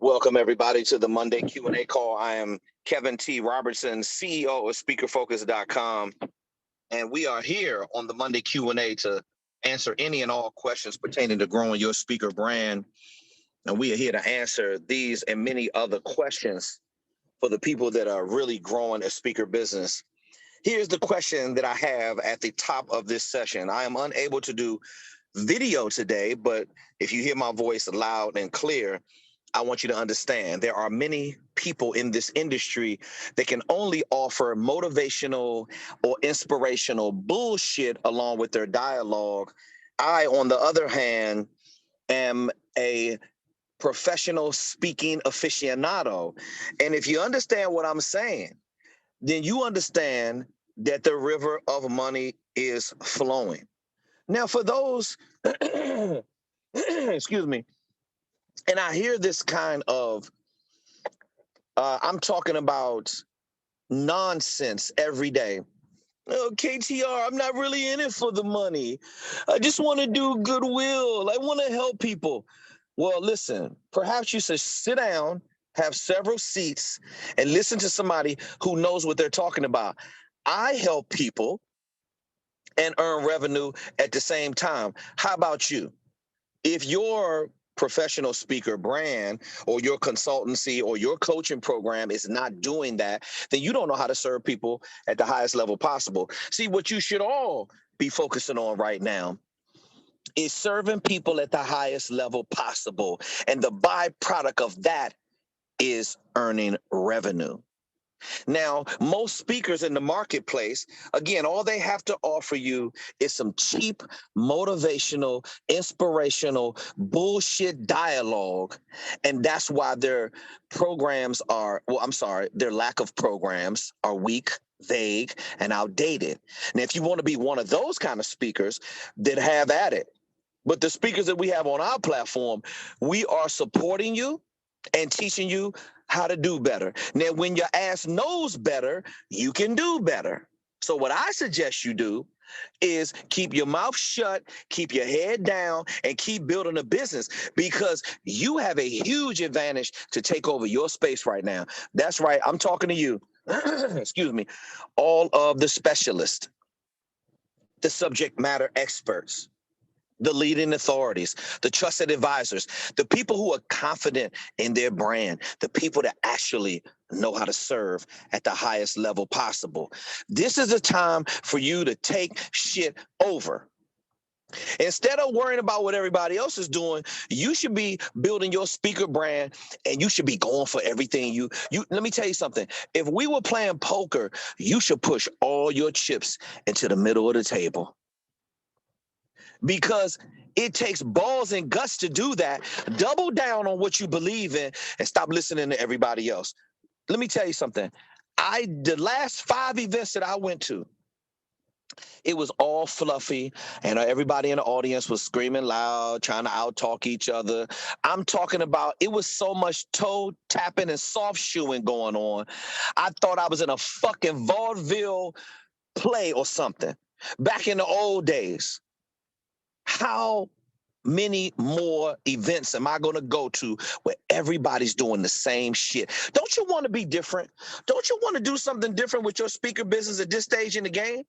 Welcome, everybody, to the Monday Q&A call. I am Kevin T. Robertson, CEO of SpeakerFocus.com, and we are here on the Monday Q&A to answer any and all questions pertaining to growing your speaker brand. And we are here to answer these and many other questions for the people that are really growing a speaker business. Here's the question that I have at the top of this session. I am unable to do video today, but if you hear my voice loud and clear, I want you to understand there are many people in this industry that can only offer motivational or inspirational bullshit along with their dialogue. I, on the other hand, am a professional speaking aficionado. And if you understand what I'm saying, then you understand that the river of money is flowing. Now, for those, excuse me, and I hear this kind of, I'm talking about nonsense every day. Oh, KTR, I'm not really in it for the money. I just want to do goodwill. I want to help people. Well, listen, perhaps you should sit down, have several seats, and listen to somebody who knows what they're talking about. I help people and earn revenue at the same time. How about you? If your professional speaker brand or your consultancy or your coaching program is not doing that, then you don't know how to serve people at the highest level possible. See, what you should all be focusing on right now is serving people at the highest level possible. And the byproduct of that is earning revenue. Now, most speakers in the marketplace, again, all they have to offer you is some cheap, motivational, inspirational bullshit dialogue. And that's why their programs are, their lack of programs are weak, vague, and outdated. Now, if you want to be one of those kind of speakers, then have at it. But the speakers that we have on our platform, we are supporting you and teaching you how to do better. Now, when your ass knows better, you can do better. So what I suggest you do is keep your mouth shut, keep your head down, and keep building a business, because you have a huge advantage to take over your space right now. That's right. I'm talking to you. Excuse me. All of the specialists, the subject matter experts, the leading authorities, the trusted advisors, the people who are confident in their brand, the people that actually know how to serve at the highest level possible. This is a time for you to take shit over. Instead of worrying about what everybody else is doing, you should be building your speaker brand, and you should be going for everything. You let me tell you something. If we were playing poker, you should push all your chips into the middle of the table, because it takes balls and guts to do that. Double down on what you believe in and stop listening to everybody else. Let me tell you something. The last 5 events that I went to, it was all fluffy, and everybody in the audience was screaming loud, trying to out-talk each other. I'm talking about, it was so much toe tapping and soft shoeing going on. I thought I was in a fucking vaudeville play or something back in the old days. How many more events am I going to go to where everybody's doing the same shit? Don't you want to be different? Don't you want to do something different with your speaker business at this stage in the game?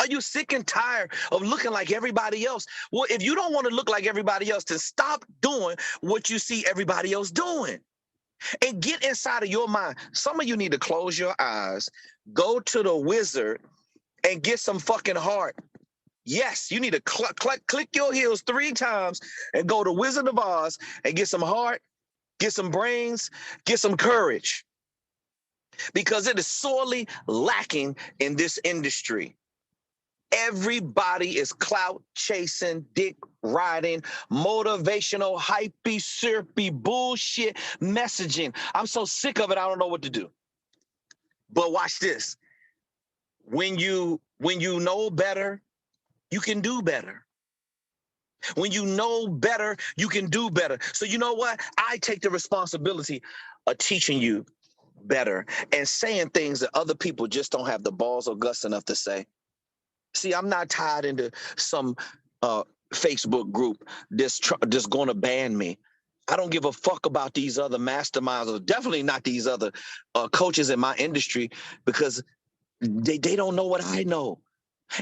Are you sick and tired of looking like everybody else? Well, if you don't want to look like everybody else, then stop doing what you see everybody else doing and get inside of your mind. Some of you need to close your eyes, go to the wizard, and get some fucking heart. Yes, you need to click your heels 3 times and go to Wizard of Oz and get some heart, get some brains, get some courage, because it is sorely lacking in this industry. Everybody is clout chasing, dick riding, motivational, hypey, syrupy bullshit messaging. I'm so sick of it, I don't know what to do. But watch this. When you know better, you can do better. When you know better, you can do better. So you know what? I take the responsibility of teaching you better and saying things that other people just don't have the balls or guts enough to say. See, I'm not tied into some Facebook group that's going to ban me. I don't give a fuck about these other masterminds, or definitely not these other coaches in my industry, because they don't know what I know.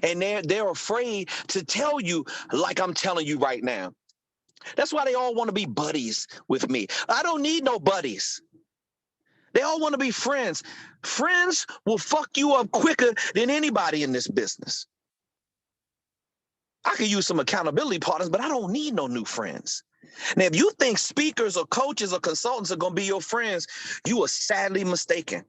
And they're afraid to tell you like I'm telling you right now. That's why they all want to be buddies with me. I don't need no buddies. They all want to be friends. Friends will fuck you up quicker than anybody in this business. I could use some accountability partners, but I don't need no new friends. Now, if you think speakers or coaches or consultants are going to be your friends, you are sadly mistaken.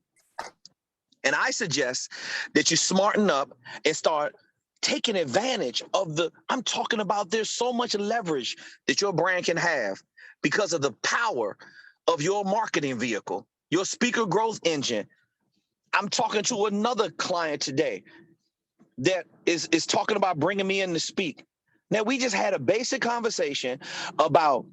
And I suggest that you smarten up and start taking advantage of I'm talking about there's so much leverage that your brand can have because of the power of your marketing vehicle, your speaker growth engine. I'm talking to another client today that is talking about bringing me in to speak. Now, we just had a basic conversation about,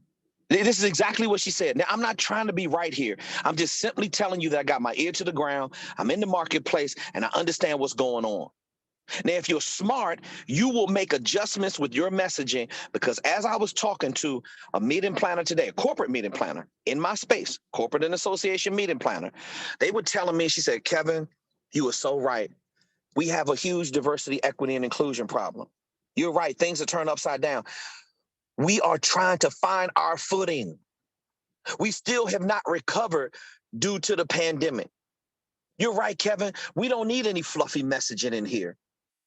this is exactly what she said. Now, I'm not trying to be right here. I'm just simply telling you that I got my ear to the ground. I'm in the marketplace and I understand what's going on. Now, if you're smart, you will make adjustments with your messaging, because as I was talking to a meeting planner today, a corporate meeting planner in my space, corporate and association meeting planner, they were telling me, she said, Kevin, you were so right. We have a huge diversity, equity, and inclusion problem. You're right. Things are turned upside down. We are trying to find our footing. We still have not recovered due to the pandemic. You're right, Kevin. We don't need any fluffy messaging in here.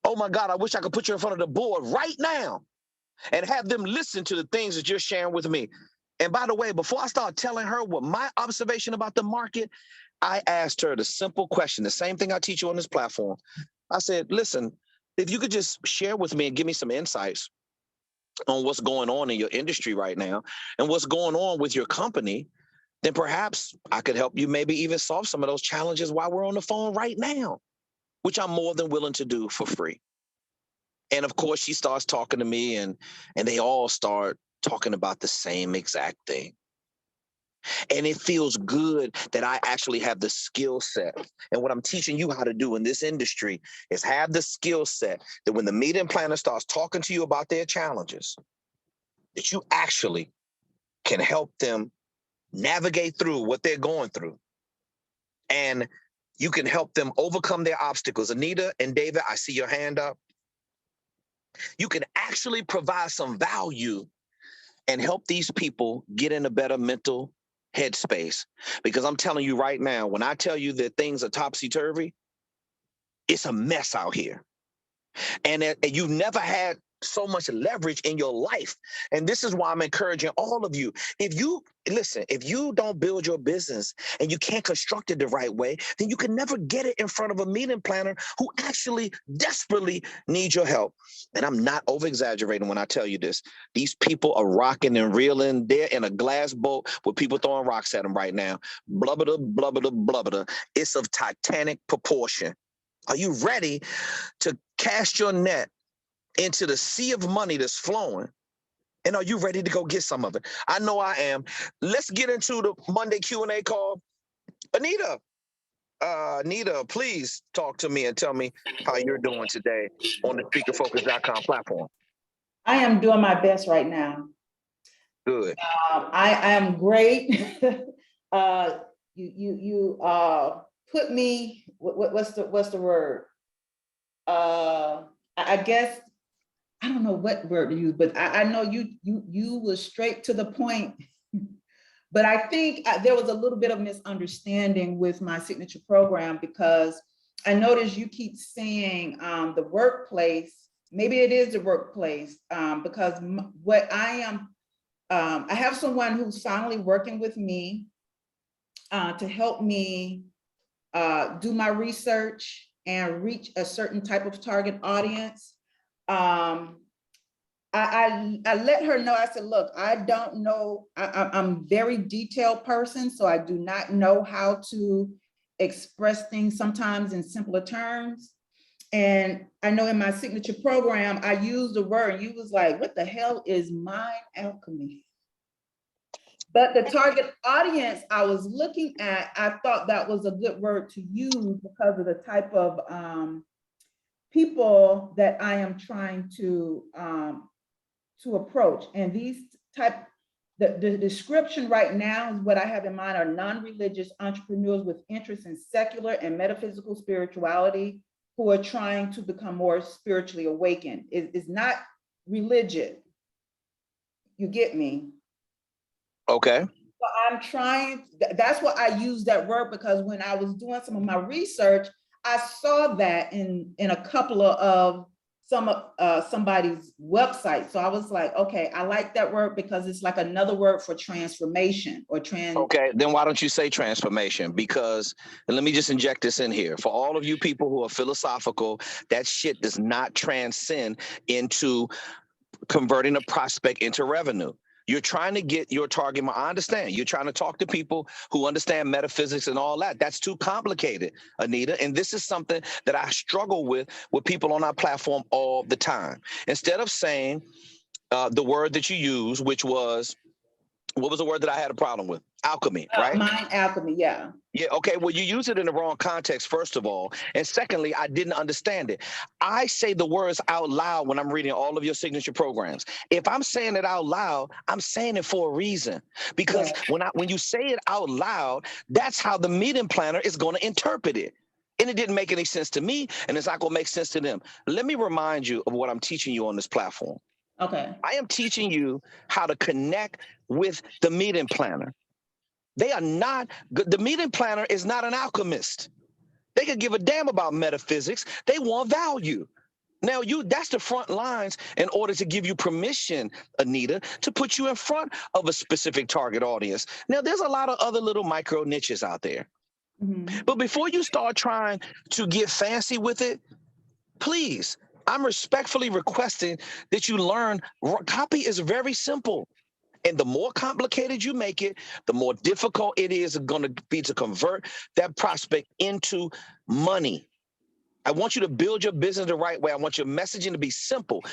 Oh my God, I wish I could put you in front of the board right now and have them listen to the things that you're sharing with me. And by the way, before I start telling her what my observation about the market, I asked her the simple question, the same thing I teach you on this platform. I said, listen, if you could just share with me and give me some insights on what's going on in your industry right now and what's going on with your company, then perhaps I could help you maybe even solve some of those challenges while we're on the phone right now, which I'm more than willing to do for free. And of course, she starts talking to me, and they all start talking about the same exact thing. And it feels good that I actually have the skill set. And what I'm teaching you how to do in this industry is have the skill set that when the meeting planner starts talking to you about their challenges, that you actually can help them navigate through what they're going through. And you can help them overcome their obstacles. Anita and David, I see your hand up. You can actually provide some value and help these people get in a better mental headspace. Because I'm telling you right now, when I tell you that things are topsy-turvy, it's a mess out here. And you've never had so much leverage in your life. And this is why I'm encouraging all of you. If you don't build your business and you can't construct it the right way, then you can never get it in front of a meeting planner who actually desperately needs your help. And I'm not over-exaggerating when I tell you this. These people are rocking and reeling. They're in a glass boat with people throwing rocks at them right now. Blubber, blubber, blubber. It's of titanic proportion. Are you ready to cast your net into the sea of money that's flowing? And are you ready to go get some of it? I know I am. Let's get into the Monday Q&A call. Anita, please talk to me and tell me how you're doing today on the speakerfocus.com platform. I am doing my best right now. Good. I am great. You put me. What's the word? I guess I don't know what word to use, but I know you was straight to the point. But I think there was a little bit of misunderstanding with my signature program, because I noticed you keep saying the workplace. Maybe it is the workplace, because what I am, I have someone who's finally working with me to help me do my research and reach a certain type of target audience. I let her know, I said, look, I don't know, I'm a very detailed person, so I do not know how to express things sometimes in simpler terms. And I know in my signature program, I used the word, and you was like, what the hell is mind alchemy? But the target audience I was looking at, I thought that was a good word to use because of the type of people that I am trying to approach. And these type The description right now is what I have in mind are non-religious entrepreneurs with interest in secular and metaphysical spirituality who are trying to become more spiritually awakened. It's not religious. You get me? Okay. So I'm trying, that's what I use that word, because when I was doing some of my research, I saw that in a couple of somebody's website. So I was like, okay, I like that word because it's like another word for transformation or Okay, then why don't you say transformation? Because, and let me just inject this in here. For all of you people who are philosophical, that shit does not transcend into converting a prospect into revenue. You're trying to get your target. I understand. You're trying to talk to people who understand metaphysics and all that. That's too complicated, Anita. And this is something that I struggle with people on our platform all the time. Instead of saying the word that you use, which was, what was the word that I had a problem with? Alchemy, right? mind alchemy, yeah. Yeah, okay. Well, you use it in the wrong context, first of all. And secondly, I didn't understand it. I say the words out loud when I'm reading all of your signature programs. If I'm saying it out loud, I'm saying it for a reason. Because when you say it out loud, that's how the meeting planner is going to interpret it. And it didn't make any sense to me, and it's not going to make sense to them. Let me remind you of what I'm teaching you on this platform. Okay. I am teaching you how to connect with the meeting planner. They are not, the meeting planner is not an alchemist. They could give a damn about metaphysics. They want value. Now, that's the front lines in order to give you permission, Anita, to put you in front of a specific target audience. Now, there's a lot of other little micro niches out there. Mm-hmm. But before you start trying to get fancy with it, please, I'm respectfully requesting that you learn. Copy is very simple. And the more complicated you make it, the more difficult it is going to be to convert that prospect into money. I want you to build your business the right way. I want your messaging to be simple.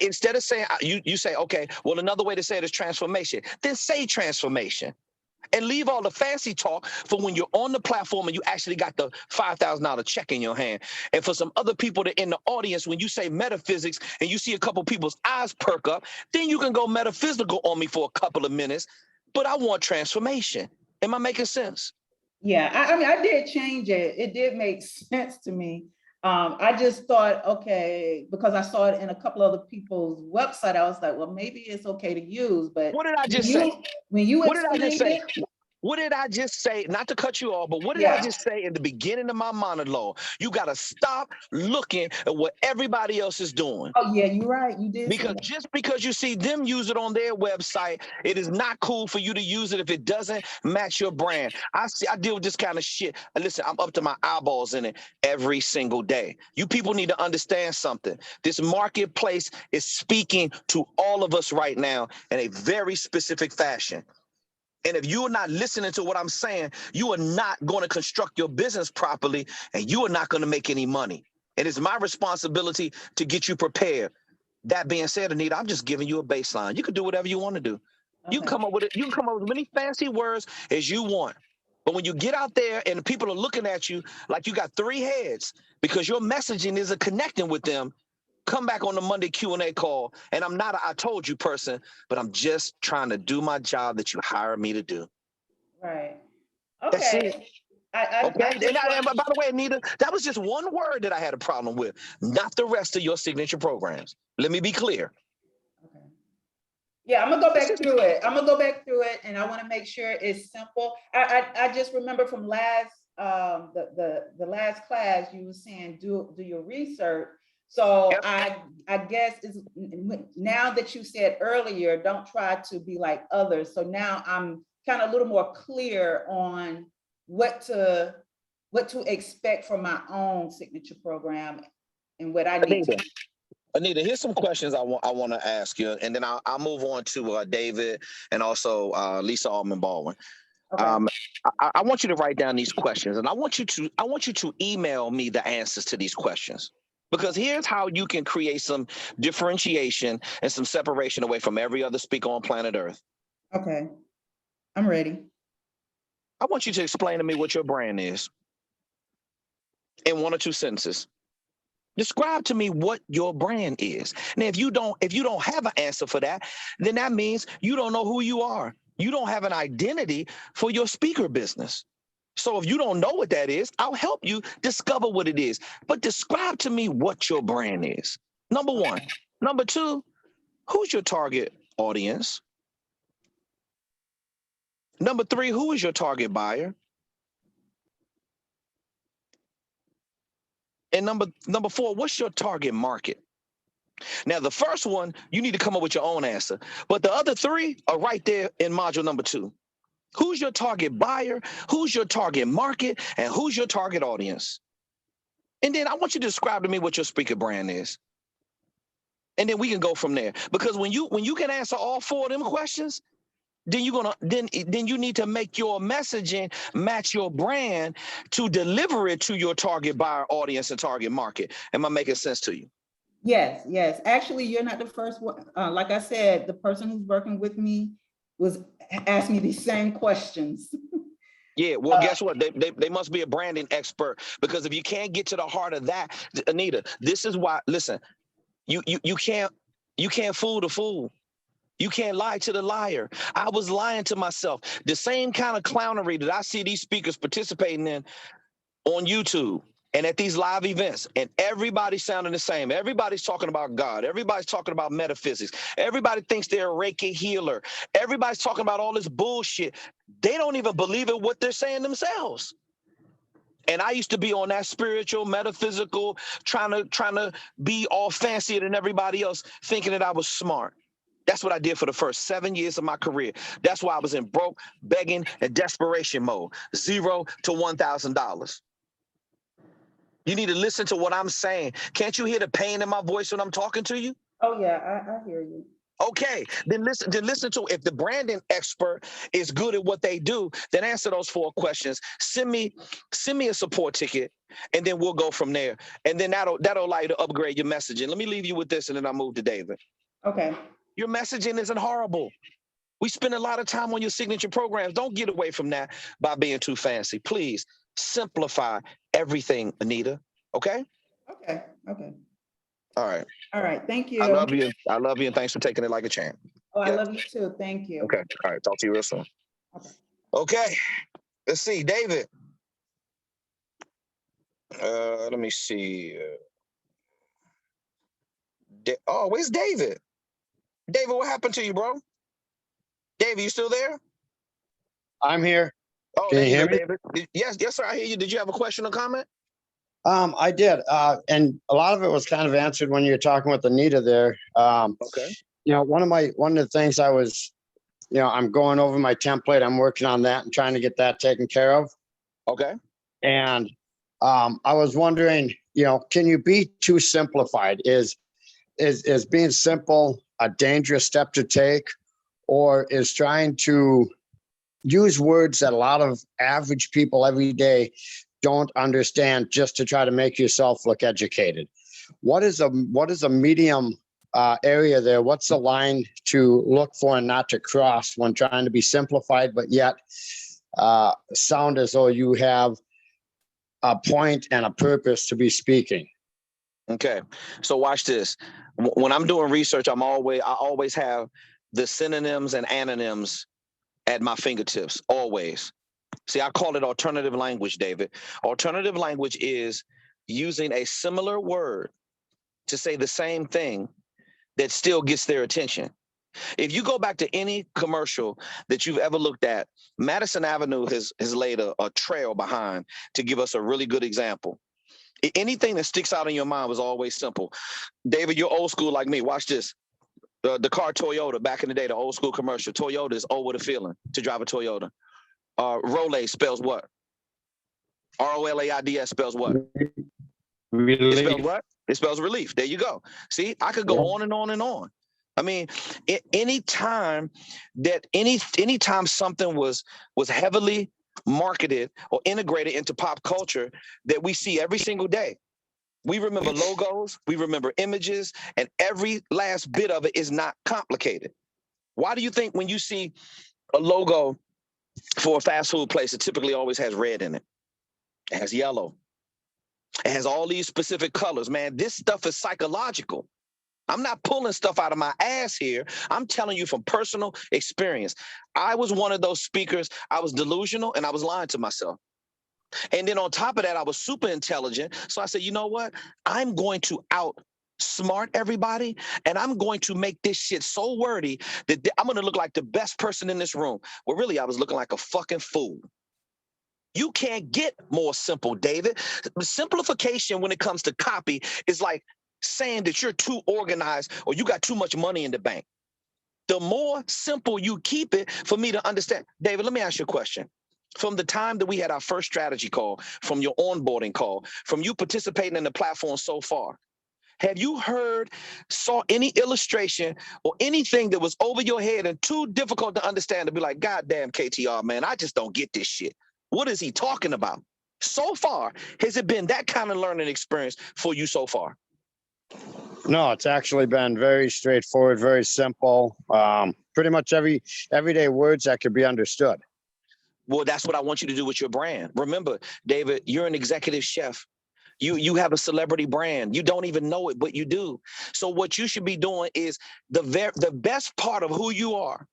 Instead of saying, you say, okay, well, another way to say it is transformation. Then say transformation. And leave all the fancy talk for when you're on the platform and you actually got the $5,000 check in your hand. And for some other people that in the audience, when you say metaphysics and you see a couple people's eyes perk up, then you can go metaphysical on me for a couple of minutes. But I want transformation. Am I making sense? Yeah, I mean, I did change it. It did make sense to me. I just thought, okay, because I saw it in a couple other people's website, I was like, well, maybe it's okay to use. But What did I just say? When you What did I just explained say? it, What did I just say? Not to cut you off, but what did I yeah. just say in the beginning of my monologue? You got to stop looking at what everybody else is doing. Oh, yeah, you're right. You did say Because that. just because you see them use it on their website, it is not cool for you to use it if it doesn't match your brand. I deal with this kind of shit. And listen, I'm up to my eyeballs in it every single day. You people need to understand something. This marketplace is speaking to all of us right now in a very specific fashion. And if you are not listening to what I'm saying, you are not going to construct your business properly, and you are not going to make any money. And it's my responsibility to get you prepared. That being said, Anita, I'm just giving you a baseline. You can do whatever you want to do. You can come up with it. You can come up with as many fancy words as you want. But when you get out there and people are looking at you like you got three heads because your messaging isn't connecting with them, come back on the Monday Q&A call. And I'm not a I told you person, but I'm just trying to do my job that you hired me to do. Right. That's it. Okay. I Okay. And by the way, Anita, that was just one word that I had a problem with, not the rest of your signature programs. Let me be clear. Okay. Yeah, I'm gonna go back through it. I'm gonna go back through it, and I want to make sure it's simple. I just remember from last the last class you were saying do your research. So Yep. I guess is now that you said earlier, don't try to be like others. So now I'm kind of a little more clear on what to expect from my own signature program and what I need to. Anita, here's some questions I want to ask you, and then I'll move on to David and also Lisa Almond Baldwin. Okay. I want you to write down these questions, and I want you to email me the answers to these questions. Because here's how you can create some differentiation and some separation away from every other speaker on planet Earth. Okay. I'm ready. I want you to explain to me what your brand is in one or two sentences. Describe to me what your brand is. Now, if you don't have an answer for that, then that means you don't know who you are. You don't have an identity for your speaker business. So if you don't know what that is, I'll help you discover what it is. But describe to me what your brand is. Number one. Number two, who's your target audience? Number three, who is your target buyer? And number four, what's your target market? Now, the first one, you need to come up with your own answer. But the other three are right there in module number 2. Who's your target buyer? Who's your target market? And who's your target audience? And then I want you to describe to me what your speaker brand is. And then we can go from there. Because when you can answer all four of them questions, then you need to make your messaging match your brand to deliver it to your target buyer, audience, and target market. Am I making sense to you? Yes, yes. Actually, you're not the first one. Like I said, the person who's working with me was asking me these same questions. Yeah, well, guess what? They must be a branding expert, because if you can't get to the heart of that, Anita, this is why. Listen, you can't fool the fool. You can't lie to the liar. I was lying to myself. The same kind of clownery that I see these speakers participating in on YouTube and at these live events, and everybody's sounding the same. Everybody's talking about God. Everybody's talking about metaphysics. Everybody thinks they're a Reiki healer. Everybody's talking about all this bullshit. They don't even believe in what they're saying themselves. And I used to be on that spiritual, metaphysical, trying to be all fancier than everybody else, thinking that I was smart. That's what I did for the first 7 years of my career. That's why I was in broke, begging, and desperation mode, $0 to $1,000. You need to listen to what I'm saying. Can't you hear the pain in my voice when I'm talking to you? Oh yeah, I hear you. Okay, then listen to, if the branding expert is good at what they do, then answer those 4 questions. Send me a support ticket, and then we'll go from there. And then that'll allow you to upgrade your messaging. Let me leave you with this, and then I'll move to David. Okay. Your messaging isn't horrible. We spend a lot of time on your signature programs. Don't get away from that by being too fancy. Please simplify everything, Anita. Okay? Okay. Okay. All right. All right. Thank you. I love you. I love you, and thanks for taking it like a champ. Oh, I Yeah. love you too. Thank you. Okay. All right. Talk to you real soon. Okay. Okay. Let's see, David. Let me see. Where's David? David, what happened to you, bro? David, you still there? I'm here. Oh, Can there you you hear go, me? David. Yes, sir. I hear you. Did you have a question or comment? I did. And a lot of it was kind of answered when you were talking with Anita there. Okay. One of the things I was, I'm going over my template. I'm working on that and trying to get that taken care of. Okay. And I was wondering, can you be too simplified? Is being simple a dangerous step to take, or is trying to use words that a lot of average people every day don't understand just to try to make yourself look educated? What is a medium area there? What's the line to look for and not to cross when trying to be simplified, but yet sound as though you have a point and a purpose to be speaking? Okay. So watch this. When I'm doing research, I always have the synonyms and antonyms at my fingertips, always. See, I call it alternative language, David. Alternative language is using a similar word to say the same thing that still gets their attention. If you go back to any commercial that you've ever looked at, Madison Avenue has laid a trail behind to give us a really good example. Anything that sticks out in your mind was always simple. David, you're old school like me. Watch this. The car Toyota, back in the day, the old school commercial. Toyota is, oh, what a feeling to drive a Toyota. Rolaids spells what? ROLAIDS spells what? Relief. It spells what? It spells relief. There you go. See, I could go on and on and on. I mean, anytime something was heavily marketed or integrated into pop culture that we see every single day, we remember logos, we remember images, and every last bit of it is not complicated. Why do you think when you see a logo for a fast food place, it typically always has red in it? It has yellow. It has all these specific colors, man. This stuff is psychological. I'm not pulling stuff out of my ass here. I'm telling you from personal experience. I was one of those speakers. I was delusional and I was lying to myself. And then on top of that, I was super intelligent. So I said, you know what? I'm going to outsmart everybody, and I'm going to make this shit so wordy that I'm going to look like the best person in this room. Well, really, I was looking like a fucking fool. You can't get more simple, David. Simplification when it comes to copy is like saying that you're too organized or you got too much money in the bank. The more simple you keep it for me to understand. David, let me ask you a question. From the time that we had our first strategy call, from your onboarding call, from you participating in the platform so far, have you saw any illustration or anything that was over your head and too difficult to understand to be like, God damn, KTR, man, I just don't get this shit. What is he talking about? So far, has it been that kind of learning experience for you so far? No, it's actually been very straightforward, very simple. Pretty much everyday words that could be understood. Well, that's what I want you to do with your brand. Remember, David, you're an executive chef. You have a celebrity brand. You don't even know it, but you do. So what you should be doing is the best part of who you are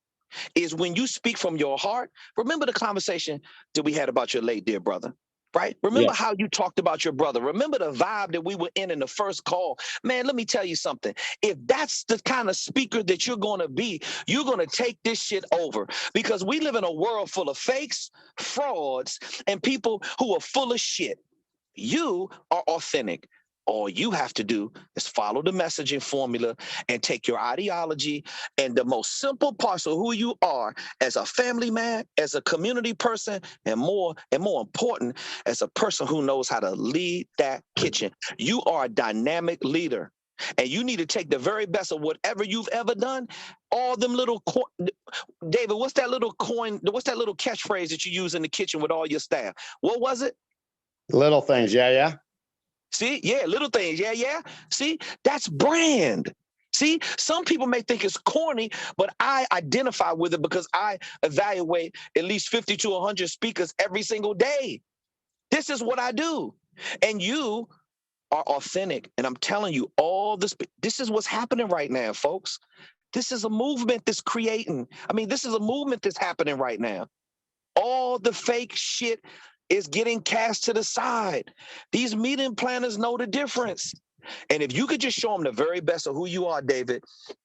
is when you speak from your heart. Remember the conversation that we had about your late dear brother, right? Remember how you talked about your brother. Remember the vibe that we were in the first call. Man, let me tell you something. If that's the kind of speaker that you're going to be, you're going to take this shit over, because we live in a world full of fakes, frauds, and people who are full of shit. You are authentic. All you have to do is follow the messaging formula and take your ideology and the most simple parts of who you are as a family man, as a community person, and more important, as a person who knows how to lead that kitchen. You are a dynamic leader. And you need to take the very best of whatever you've ever done. All them little David, what's that little catchphrase that you use in the kitchen with all your staff? What was it? Little things, yeah. See, yeah, little things, yeah. See, that's brand. See, some people may think it's corny, but I identify with it because I evaluate at least 50 to 100 speakers every single day. This is what I do. And you are authentic. And I'm telling you, this is what's happening right now, folks. This is a movement that's creating. This is a movement that's happening right now. All the fake shit is getting cast to the side. These meeting planners know the difference. And if you could just show them the very best of who you are, David,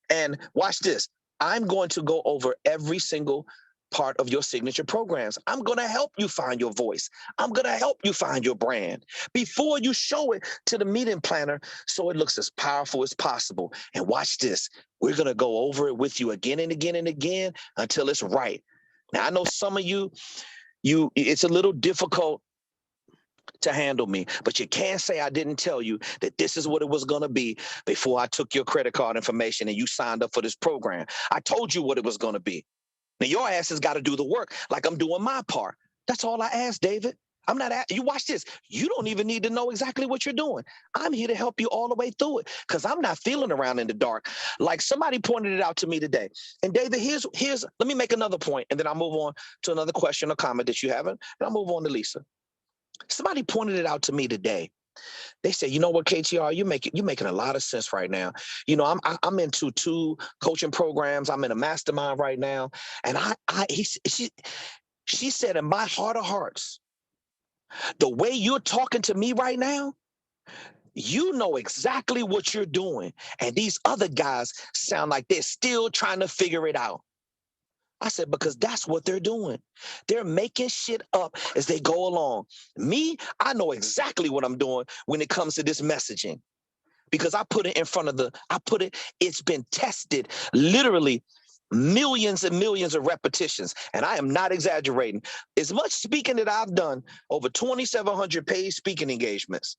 and watch this. I'm going to go over every single part of your signature programs. I'm going to help you find your voice. I'm going to help you find your brand before you show it to the meeting planner so it looks as powerful as possible. And watch this. We're going to go over it with you again and again and again until it's right. Now, I know some of you, it's a little difficult to handle me, but you can't say I didn't tell you that this is what it was going to be before I took your credit card information and you signed up for this program. I told you what it was going to be. Now, your ass has got to do the work like I'm doing my part. That's all I ask, David. I'm not you watch this. You don't even need to know exactly what you're doing. I'm here to help you all the way through it because I'm not feeling around in the dark. Like somebody pointed it out to me today. And David, here's let me make another point, and then I'll move on to another question or comment that you haven't, and I'll move on to Lisa. Somebody pointed it out to me today. They said, you know what, KTR, you're making a lot of sense right now. You know, I'm into 2 coaching programs. I'm in a mastermind right now, and she said, in my heart of hearts, the way you're talking to me right now, you know exactly what you're doing. And these other guys sound like they're still trying to figure it out. I said, because that's what they're doing. They're making shit up as they go along. Me, I know exactly what I'm doing when it comes to this messaging. Because I put it in front of it's been tested literally millions and millions of repetitions. And I am not exaggerating. As much speaking that I've done, over 2,700 paid speaking engagements,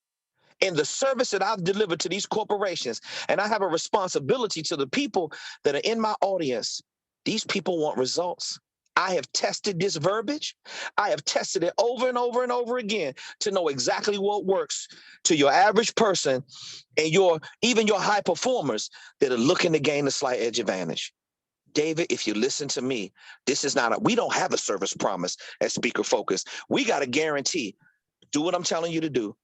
in the service that I've delivered to these corporations, and I have a responsibility to the people that are in my audience. These people want results. I have tested this verbiage. I have tested it over and over and over again to know exactly what works to your average person and even your high performers that are looking to gain a slight edge advantage. David, if you listen to me, we don't have a service promise at Speaker Focus. We got a guarantee. Do what I'm telling you to do.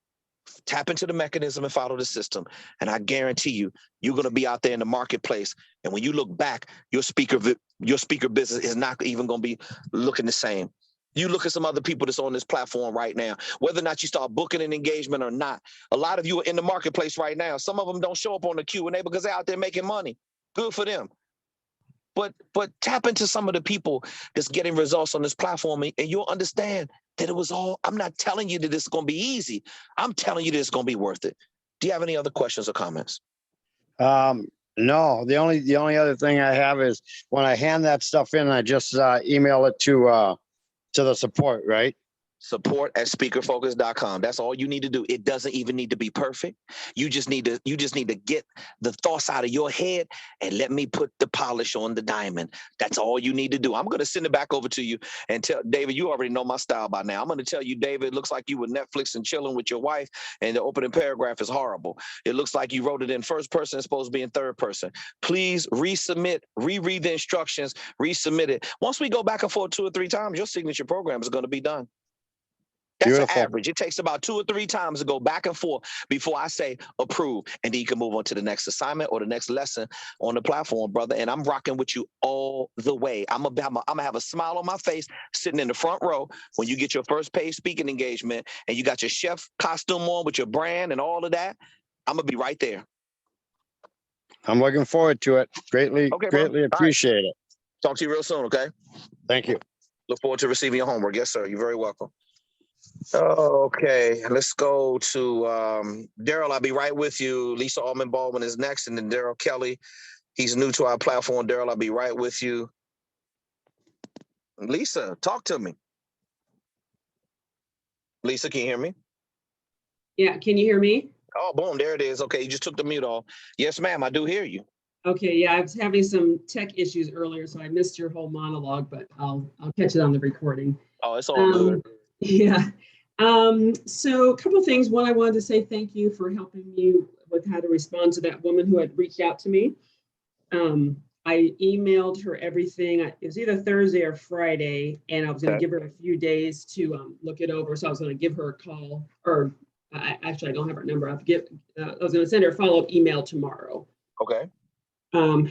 Tap into the mechanism and follow the system. And I guarantee you, you're going to be out there in the marketplace. And when you look back, your speaker business is not even going to be looking the same. You look at some other people that's on this platform right now, whether or not you start booking an engagement or not. A lot of you are in the marketplace right now. Some of them don't show up on the Q&A because they're out there making money. Good for them. But tap into some of the people that's getting results on this platform, and you'll understand that it was all, I'm not telling you that it's going to be easy. I'm telling you that it's going to be worth it. Do you have any other questions or comments? No, the only other thing I have is when I hand that stuff in, I just email it to the support, right? Support@speakerfocus.com. That's all you need to do. It doesn't even need to be perfect. You just need to get the thoughts out of your head and let me put the polish on the diamond. That's all you need to do. I'm going to send it back over to you and tell David, you already know my style by now. I'm going to tell you, David, it looks like you were Netflix and chilling with your wife, and the opening paragraph is horrible. It looks like you wrote it in first person. It's supposed to be in third person. Please resubmit, reread the instructions, resubmit it. Once we go back and forth 2 or 3 times, your signature program is going to be done. That's an average. It takes about 2 or 3 times to go back and forth before I say approve. And then you can move on to the next assignment or the next lesson on the platform, brother. And I'm rocking with you all the way. I'm gonna have a smile on my face sitting in the front row when you get your first paid speaking engagement and you got your chef costume on with your brand and all of that. I'm gonna be right there. I'm looking forward to it. Greatly appreciate it. Talk to you real soon, okay? Thank you. Look forward to receiving your homework. Yes, sir. You're very welcome. Okay, let's go to Daryl. I'll be right with you. Lisa Allman Baldwin is next, and then Daryl Kelly. He's new to our platform. Daryl, I'll be right with you. Lisa, talk to me. Lisa, can you hear me? Yeah, can you hear me? Oh, boom, there it is. Okay, you just took the mute off. Yes, ma'am, I do hear you. Okay, yeah, I was having some tech issues earlier, so I missed your whole monologue, but I'll catch it on the recording. Oh, it's all good. Yeah. So a couple of things. One, I wanted to say thank you for helping me with how to respond to that woman who had reached out to me. I emailed her everything. It was either Thursday or Friday, and I was going to give her a few days to look it over. So I was going to give her a call, or actually, I don't have her number. I was going to send her a follow-up email tomorrow. Okay.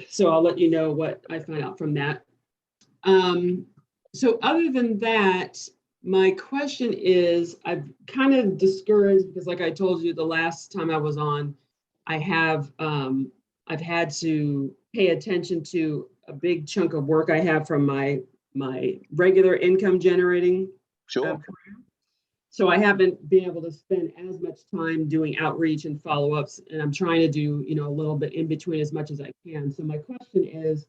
So I'll let you know what I find out from that. So other than that, my question is, I'm kind of discouraged because, like I told you the last time I was on, I've had to pay attention to a big chunk of work I have from my regular income generating career. So I haven't been able to spend as much time doing outreach and follow-ups, and I'm trying to do, a little bit in between as much as I can. So my question is,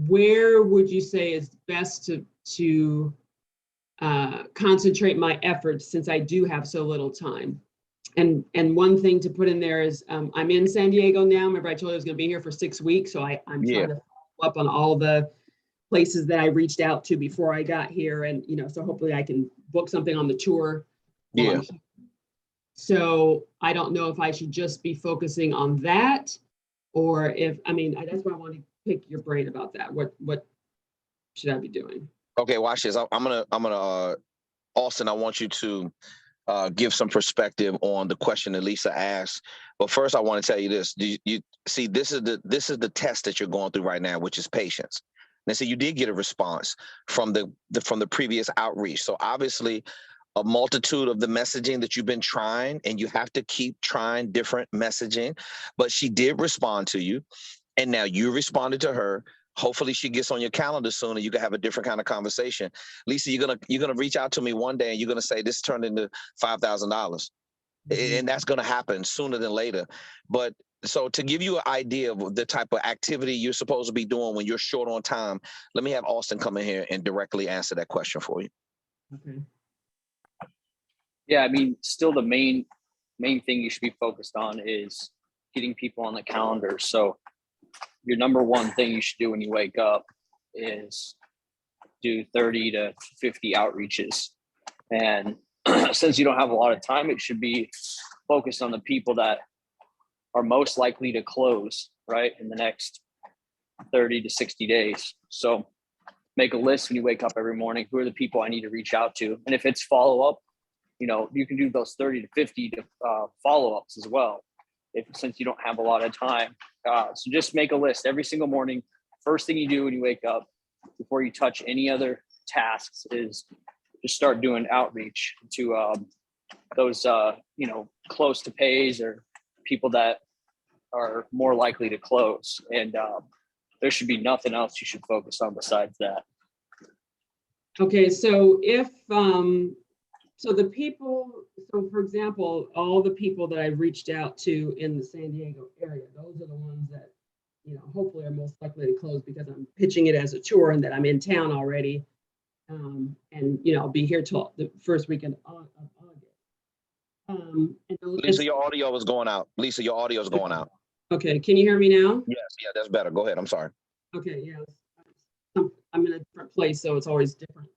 where would you say is best to concentrate my efforts since I do have so little time? And one thing to put in there is I'm in San Diego now. Remember, I told you I was going to be here for 6 weeks, so I'm trying to follow up on all the places that I reached out to before I got here, and so hopefully I can book something on the tour. Yeah. So I don't know if I should just be focusing on that, or if that's why I want to pick your brain about that. What should I be doing? Okay, watch this. I'm gonna Auston, I want you to give some perspective on the question that Lisa asked. But first, I want to tell you this. You see, this is the test that you're going through right now, which is patience. And so you did get a response from the previous outreach. So obviously, a multitude of the messaging that you've been trying, and you have to keep trying different messaging. But she did respond to you, and now you responded to her. Hopefully she gets on your calendar soon and you can have a different kind of conversation. Lisa, you're gonna reach out to me one day and you're gonna say this turned into $5,000. And that's gonna happen sooner than later. But so to give you an idea of the type of activity you're supposed to be doing when you're short on time, let me have Auston come in here and directly answer that question for you. Okay. Yeah, still the main thing you should be focused on is getting people on the calendar. So your number one thing you should do when you wake up is do 30 to 50 outreaches. And since you don't have a lot of time, it should be focused on the people that are most likely to close, right, in the next 30 to 60 days. So make a list when you wake up every morning. Who are the people I need to reach out to? And if it's follow-up, you can do those 30 to 50 follow-ups as well, since you don't have a lot of time. So just make a list every single morning. First thing you do when you wake up, before you touch any other tasks, is just start doing outreach to those close to pays or people that are more likely to close. And there should be nothing else you should focus on besides that. Okay, so if so for example, all the people that I've reached out to in the San Diego area, those are the ones that, hopefully are most likely to close, because I'm pitching it as a tour and that I'm in town already. And I'll be here till the first weekend of August. Lisa, your audio is going out. Lisa, your audio is going out. Okay, can you hear me now? Yes, yeah, that's better. Go ahead. I'm sorry. Okay, yeah. I'm in a different place, so it's always different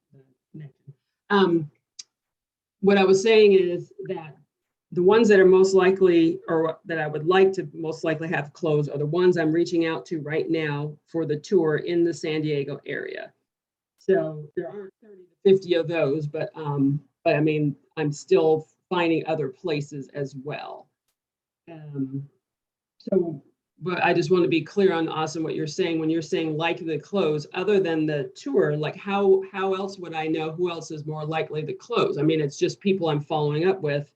connection. What I was saying is that the ones that are most likely, or that I would like to most likely have closed, are the ones I'm reaching out to right now for the tour in the San Diego area. So there aren't 30 to 50 of those, but I mean, I'm still finding other places as well. But I just want to be clear on, Austin, what you're saying when you're saying likely to close, other than the tour, like how else would I know who else is more likely to close? I mean, it's just people I'm following up with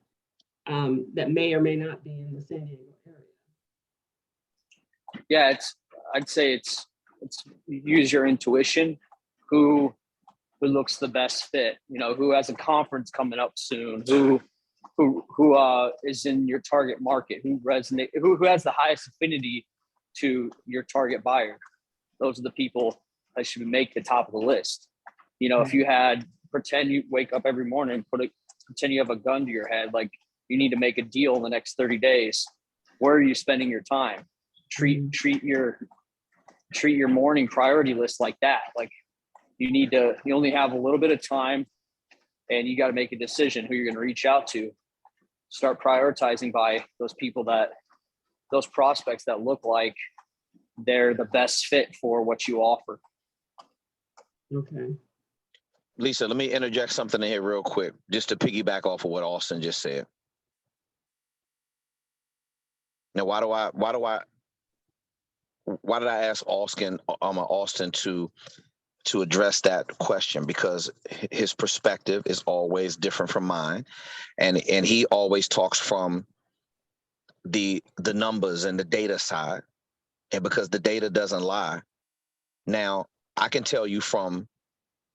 that may or may not be in the San Diego area. Yeah, I'd say it's use your intuition. Who looks the best fit? Who has a conference coming up soon? Who is in your target market? Who has the highest affinity to your target buyer? Those are the people that should make the top of the list. If you had, pretend you wake up every morning, pretend you have a gun to your head, like you need to make a deal in the next 30 days. Where are you spending your time? Treat your morning priority list like that. Like you only have a little bit of time, and you got to make a decision who you're going to reach out to. Start prioritizing by those prospects that look like they're the best fit for what you offer. Okay. Lisa, let me interject something in here real quick, just to piggyback off of what Austin just said. Now, why did I ask Austin to address that question? Because his perspective is always different from mine, and he always talks from the numbers and the data side, and because the data doesn't lie. Now, I can tell you from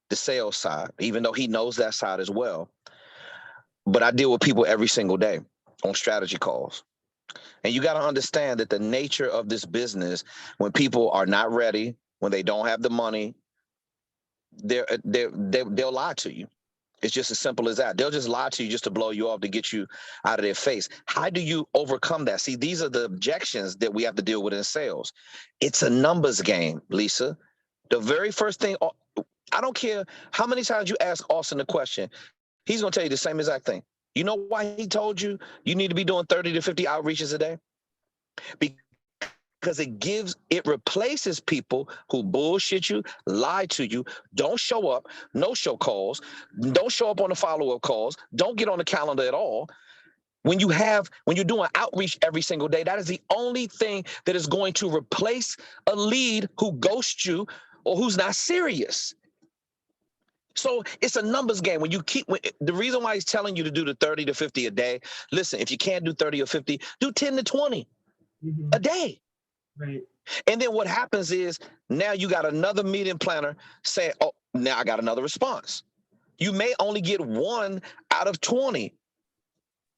the sales side, even though he knows that side as well, but I deal with people every single day on strategy calls. And you got to understand that the nature of this business, when people are not ready, when they don't have the money, they'll lie to you. It's just as simple as that. They'll just lie to you just to blow you off, to get you out of their face. How do you overcome that? See, these are the objections that we have to deal with in sales. It's a numbers game, Lisa. The very first thing, I don't care how many times you ask Austin the question, he's going to tell you the same exact thing. You know why he told you need to be doing 30 to 50 outreaches a day? Because it replaces people who bullshit you, lie to you, don't show up, no show calls, don't show up on the follow-up calls, don't get on the calendar at all. When you're doing outreach every single day, that is the only thing that is going to replace a lead who ghosts you or who's not serious. So it's a numbers game. The reason why he's telling you to do the 30 to 50 a day, listen, if you can't do 30 or 50, do 10 to 20 a day. Right. And then what happens is now you got another meeting planner saying, oh, now I got another response. You may only get 1 out of 20.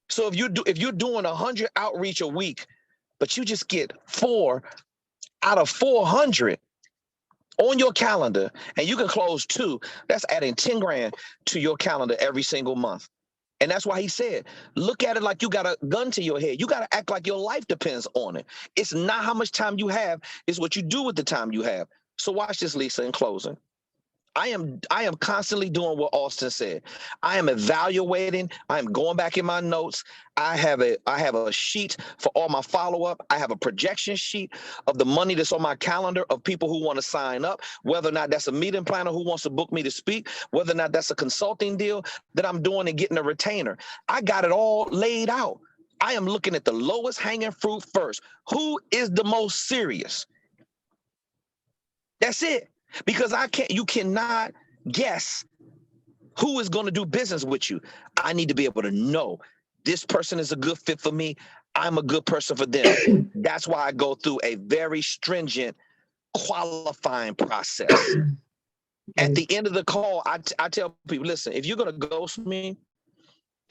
So if you're doing 100 outreach a week, but you just get 4 out of 400 on your calendar, and you can close 2, that's adding 10 grand to your calendar every single month. And that's why he said, look at it like you got a gun to your head. You got to act like your life depends on it. It's not how much time you have, it's what you do with the time you have. So watch this, Lisa, in closing. I am constantly doing what Austin said. I am evaluating. I am going back in my notes. I have a sheet for all my follow-up. I have a projection sheet of the money that's on my calendar of people who want to sign up, whether or not that's a meeting planner who wants to book me to speak, whether or not that's a consulting deal that I'm doing and getting a retainer. I got it all laid out. I am looking at the lowest hanging fruit first. Who is the most serious? That's it. Because you cannot guess who is going to do business with you. I need to be able to know this person is a good fit for me. I'm a good person for them. That's why I go through a very stringent qualifying process. At the end of the call, I tell people, listen, if you're going to ghost me,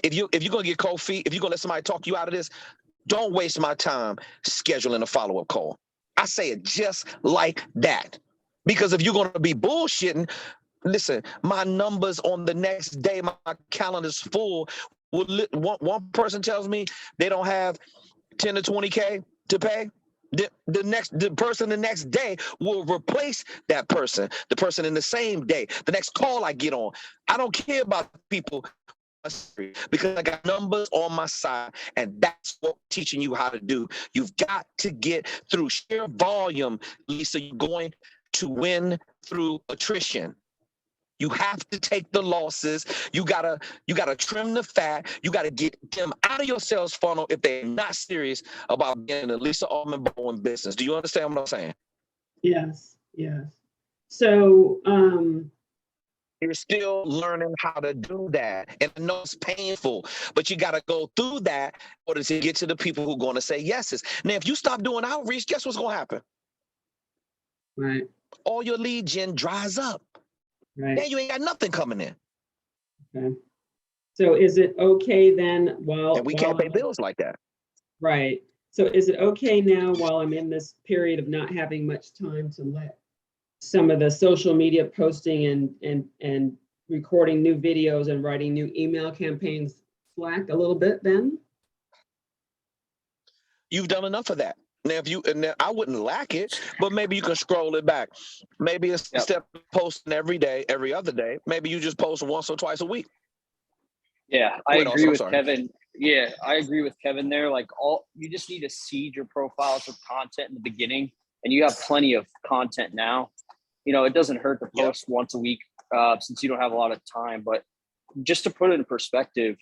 if you're going to get cold feet, if you're going to let somebody talk you out of this, don't waste my time scheduling a follow-up call. I say it just like that. Because if you're going to be bullshitting, listen, my numbers on the next day, my calendar's full. One person tells me they don't have 10 to 20K to pay. The person the next day will replace that person, the person in the same day, the next call I get on. I don't care about people because I got numbers on my side, and that's what I'm teaching you how to do. You've got to get through sheer volume, Lisa. You're going to win through attrition. You have to take the losses. You gotta trim the fat. You gotta get them out of your sales funnel if they're not serious about being a Lisa Altman Bowen business. Do you understand what I'm saying? Yes, yes. So you're still learning how to do that. And I know it's painful, but you gotta go through that in order to get to the people who are gonna say yeses. Now, if you stop doing outreach, guess what's gonna happen? right. All your lead gen dries up. Right. Now you ain't got nothing coming in. Okay. So is it okay then And we can't pay bills like that. Right. So is it okay now while I'm in this period of not having much time to let some of the social media posting and recording new videos and writing new email campaigns slack a little bit then? You've done enough of that. Now, I wouldn't lack it, but maybe you can scroll it back. Maybe instead of posting every day, every other day, maybe you just post once or twice a week. Yeah, I agree with Kevin. Yeah, I agree with Kevin there. Like you just need to seed your profiles with content in the beginning, and you have plenty of content now. You know, it doesn't hurt to post once a week since you don't have a lot of time. But just to put it in perspective,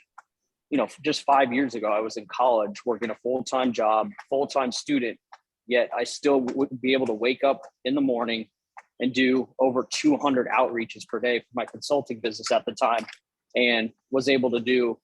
you know, just 5 years ago, I was in college working a full-time job, full-time student, yet I still wouldn't be able to wake up in the morning and do over 200 outreaches per day for my consulting business at the time, and was able to do,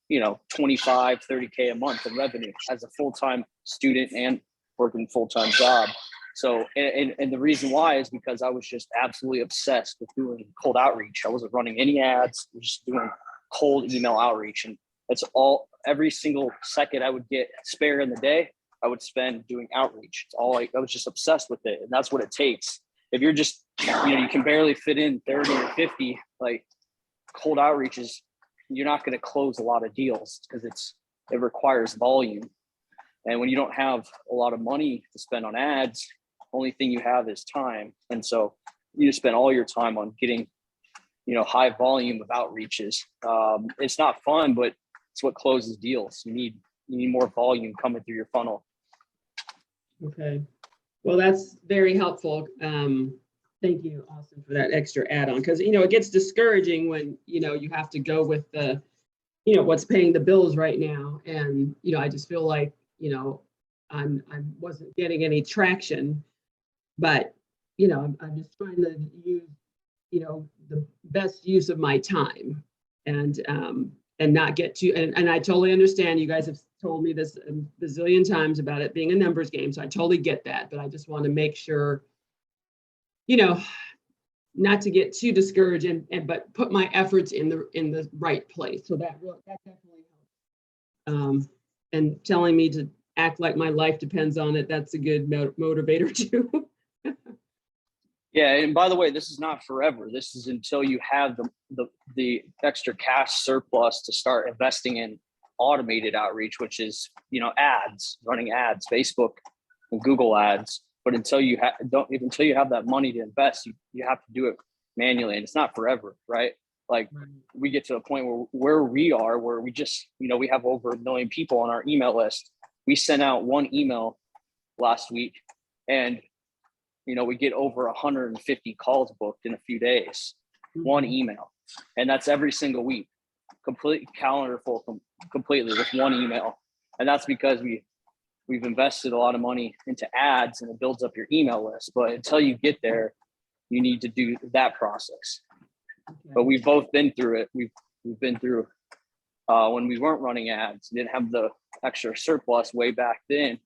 you know, 25, 30K a month in revenue as a full-time student and working full-time job. So, and the reason why is because I was just absolutely obsessed with doing cold outreach. I wasn't running any ads, I was just doing cold email outreach. And that's all, every single second I would get spare in the day, I would spend doing outreach. It's all I was just obsessed with it. And that's what it takes. If you're just, you know, you can barely fit in 30 or 50, like cold outreaches, you're not going to close a lot of deals because it requires volume. And when you don't have a lot of money to spend on ads, only thing you have is time. And so you just spend all your time on getting, you know, high volume of outreaches. It's not fun, but it's what closes deals. You need more volume coming through your funnel. Okay. Well, that's very helpful. Thank you, Austin, for that extra add-on, because, you know, it gets discouraging when, you know, you have to go with the, you know, what's paying the bills right now. And, you know, I just feel like, you know, I wasn't getting any traction, but, you know, I'm just trying to use, you know, the best use of my time and not get too, and I totally understand. You guys have told me this a bazillion times about it being a numbers game. So I totally get that, but I just want to make sure, you know, not to get too discouraged but put my efforts in the right place. So that definitely helps. And telling me to act like my life depends on it, that's a good motivator too. Yeah, and by the way, this is not forever. This is until you have the extra cash surplus to start investing in automated outreach, which is, you know, ads, running ads, Facebook and Google ads. But until you have that money to invest, you have to do it manually, and it's not forever, right? Like we get to a point where we are, where we just, we have over 1 million people on our email list. We sent out one email last week, and we get over 150 calls booked in a few days. One email, and that's every single week, complete calendar full, completely with one email. And that's because we've invested a lot of money into ads, and it builds up your email list. But until you get there, you need to do that process. But we've both been through it. We've been through when we weren't running ads, didn't have the extra surplus way back then.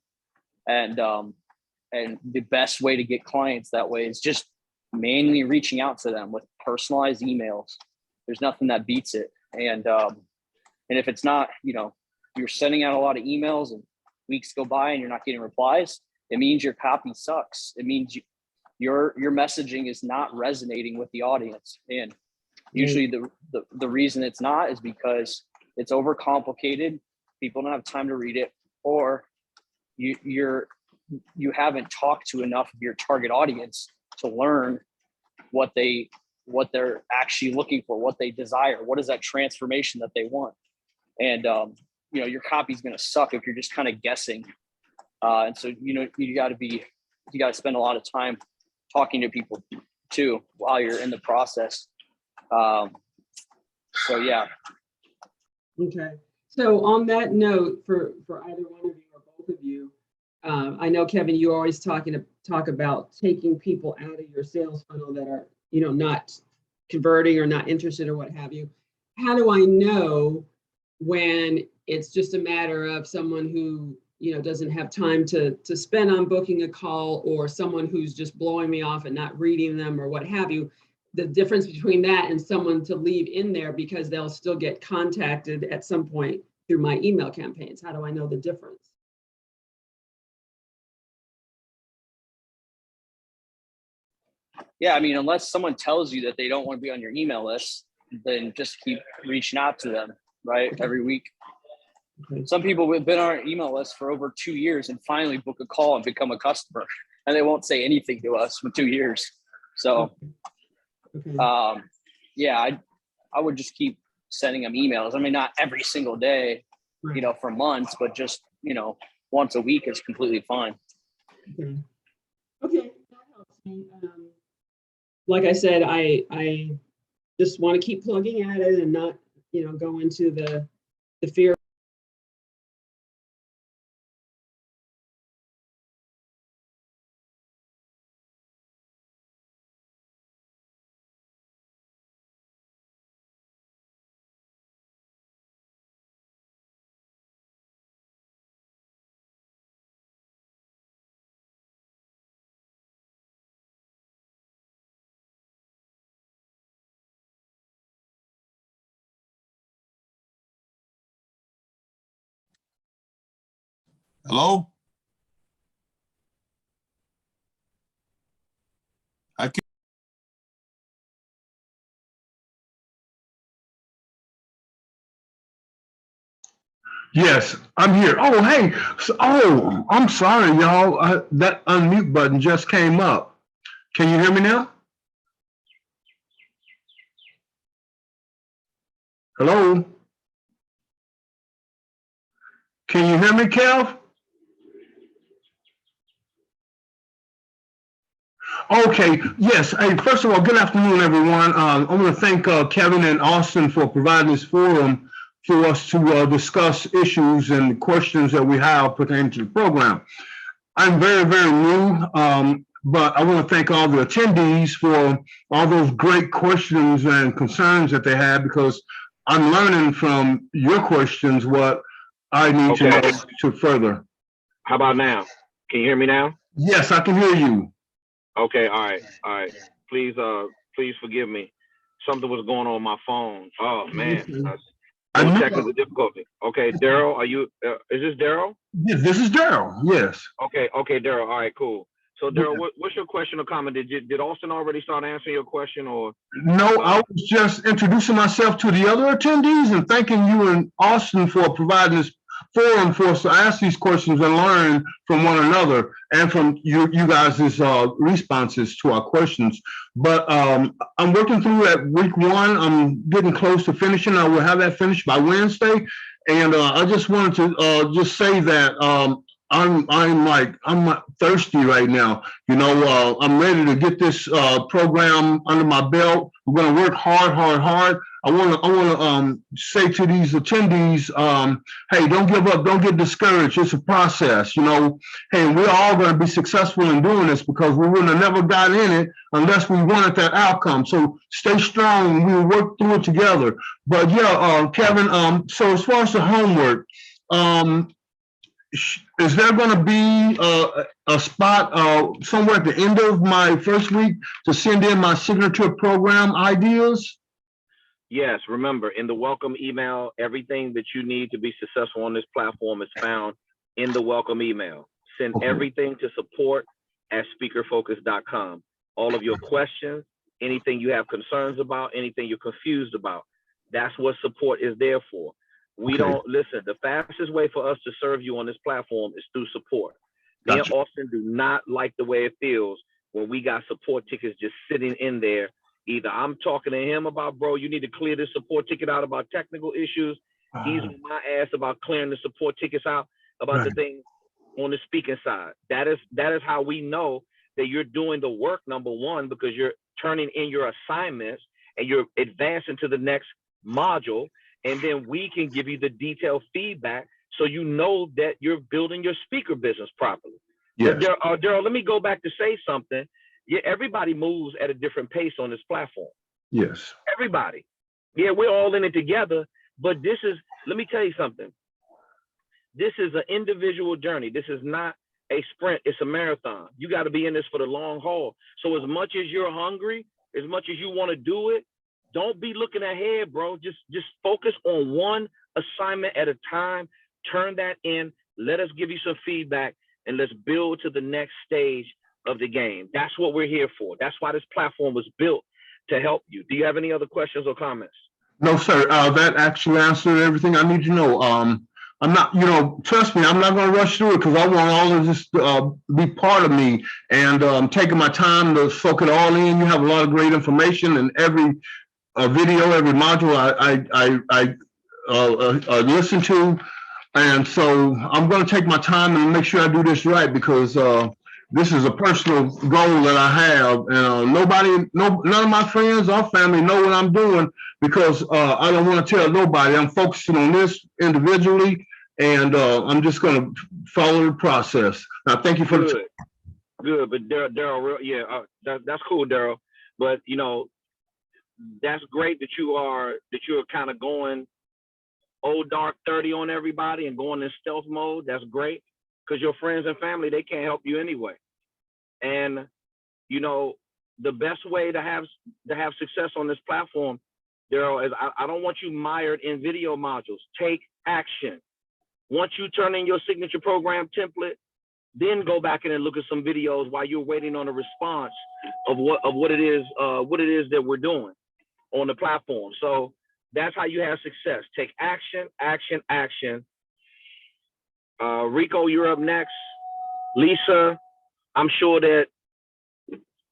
And the best way to get clients that way is just manually reaching out to them with personalized emails. There's nothing that beats it. And if it's not, you're sending out a lot of emails and weeks go by and you're not getting replies, it means your copy sucks. It means your messaging is not resonating with the audience. And usually the reason it's not is because it's overcomplicated. People don't have time to read it, or you haven't talked to enough of your target audience to learn what they're actually looking for, what they desire, what is that transformation that they want. And your copy is going to suck if you're just kind of guessing. And so you got to spend a lot of time talking to people too while you're in the process. So yeah. Okay. So on that note, for either one of you or both of you, I know, Kevin, you always talk about taking people out of your sales funnel that are, not converting or not interested or what have you. How do I know when it's just a matter of someone who, doesn't have time to spend on booking a call, or someone who's just blowing me off and not reading them or what have you? The difference between that and someone to leave in there because they'll still get contacted at some point through my email campaigns. How do I know the difference? Yeah, I mean, unless someone tells you that they don't want to be on your email list, then just keep reaching out to them, right? Okay. Every week. Okay. Some people have been on our email list for over 2 years and finally book a call and become a customer, and they won't say anything to us for 2 years. So, okay. Yeah, I would just keep sending them emails. I mean, not every single day, right, for months, but just, once a week is completely fine. Okay. Okay, that helps me. Like I said, I just want to keep plugging at it and not, go into the fear. Hello? Yes, I'm here. Oh, hey. I'm sorry, y'all. That unmute button just came up. Can you hear me now? Hello? Can you hear me, Kev? Okay, yes. Hey, first of all, good afternoon, everyone. I want to thank Kevin and Austin for providing this forum for us to discuss issues and questions that we have pertaining to the program. I'm very, very new, but I want to thank all the attendees for all those great questions and concerns that they had, because I'm learning from your questions what I need to know to further. How about now? Can you hear me now? Yes, I can hear you. Okay, all right. Please forgive me. Something was going on with my phone. Oh man, technical difficulty. Okay, Daryl, are you? Is this Daryl? Yes, this is Daryl. Yes. Okay, Daryl. All right, cool. So Daryl, what's your question or comment? Did Austin already start answering your question, or? No, I was just introducing myself to the other attendees and thanking you and Austin for providing this forum for us to ask these questions and learn from one another and from you guys' responses to our questions. But I'm working through at week 1. I'm getting close to finishing. I will have that finished by Wednesday. And I just wanted to just say that I'm thirsty right now. You know, I'm ready to get this program under my belt. We're going to work hard. I want to say to these attendees, hey, don't give up, don't get discouraged. It's a process, you know. Hey, we're all going to be successful in doing this because we wouldn't have never got in it unless we wanted that outcome. So stay strong. We'll work through it together. But yeah, Kevin. So as far as the homework, is there going to be a spot somewhere at the end of my first week to send in my signature program ideas? Yes, remember, in the welcome email, everything that you need to be successful on this platform is found in the welcome email. Send everything to support@speakerfocus.com. All of your questions, anything you have concerns about, anything you're confused about, that's what support is there for. We don't, listen, the fastest way for us to serve you on this platform is through support. Me and Austin do not like the way it feels when we got support tickets just sitting in there. Either I'm talking to him about, bro, you need to clear this support ticket out about technical issues. He's on my ass about clearing the support tickets out about the thing on the speaking side. That is how we know that you're doing the work, number one, because you're turning in your assignments and you're advancing to the next module. And then we can give you the detailed feedback so you know that you're building your speaker business properly. Yes. Daryl, let me go back to say something. Yeah, everybody moves at a different pace on this platform. Yes. Everybody. Yeah, we're all in it together, but this is, let me tell you something. This is an individual journey. This is not a sprint, it's a marathon. You got to be in this for the long haul. So as much as you're hungry, as much as you want to do it, don't be looking ahead, bro. Just focus on one assignment at a time. Turn that in. Let us give you some feedback, and let's build to the next stage of the game. That's what we're here for. That's why this platform was built, to help you. Do you have any other questions or comments? No, sir. That actually answered everything I need to know. I'm not, you know, trust me, I'm not going to rush through it because I want all of this to be part of me, and taking my time to soak it all in. You have a lot of great information in every video, every module I listen to. And so I'm going to take my time and make sure I do this right, because this is a personal goal that I have. And none of my friends or family know what I'm doing, because I don't want to tell nobody. I'm focusing on this individually, and I'm just going to follow the process. Now, thank you for the time. Good, but Daryl, yeah, that's cool, Daryl. But you know, that's great that you're kind of going old dark 30 on everybody and going in stealth mode. That's great, because your friends and family, they can't help you anyway. And you know, the best way to have success on this platform, Daryl, is I don't want you mired in video modules. Take action. Once you turn in your signature program template, then go back in and look at some videos while you're waiting on a response of what it is that we're doing on the platform. So that's how you have success. Take action, action, action. Rico, you're up next. Lisa, I'm sure that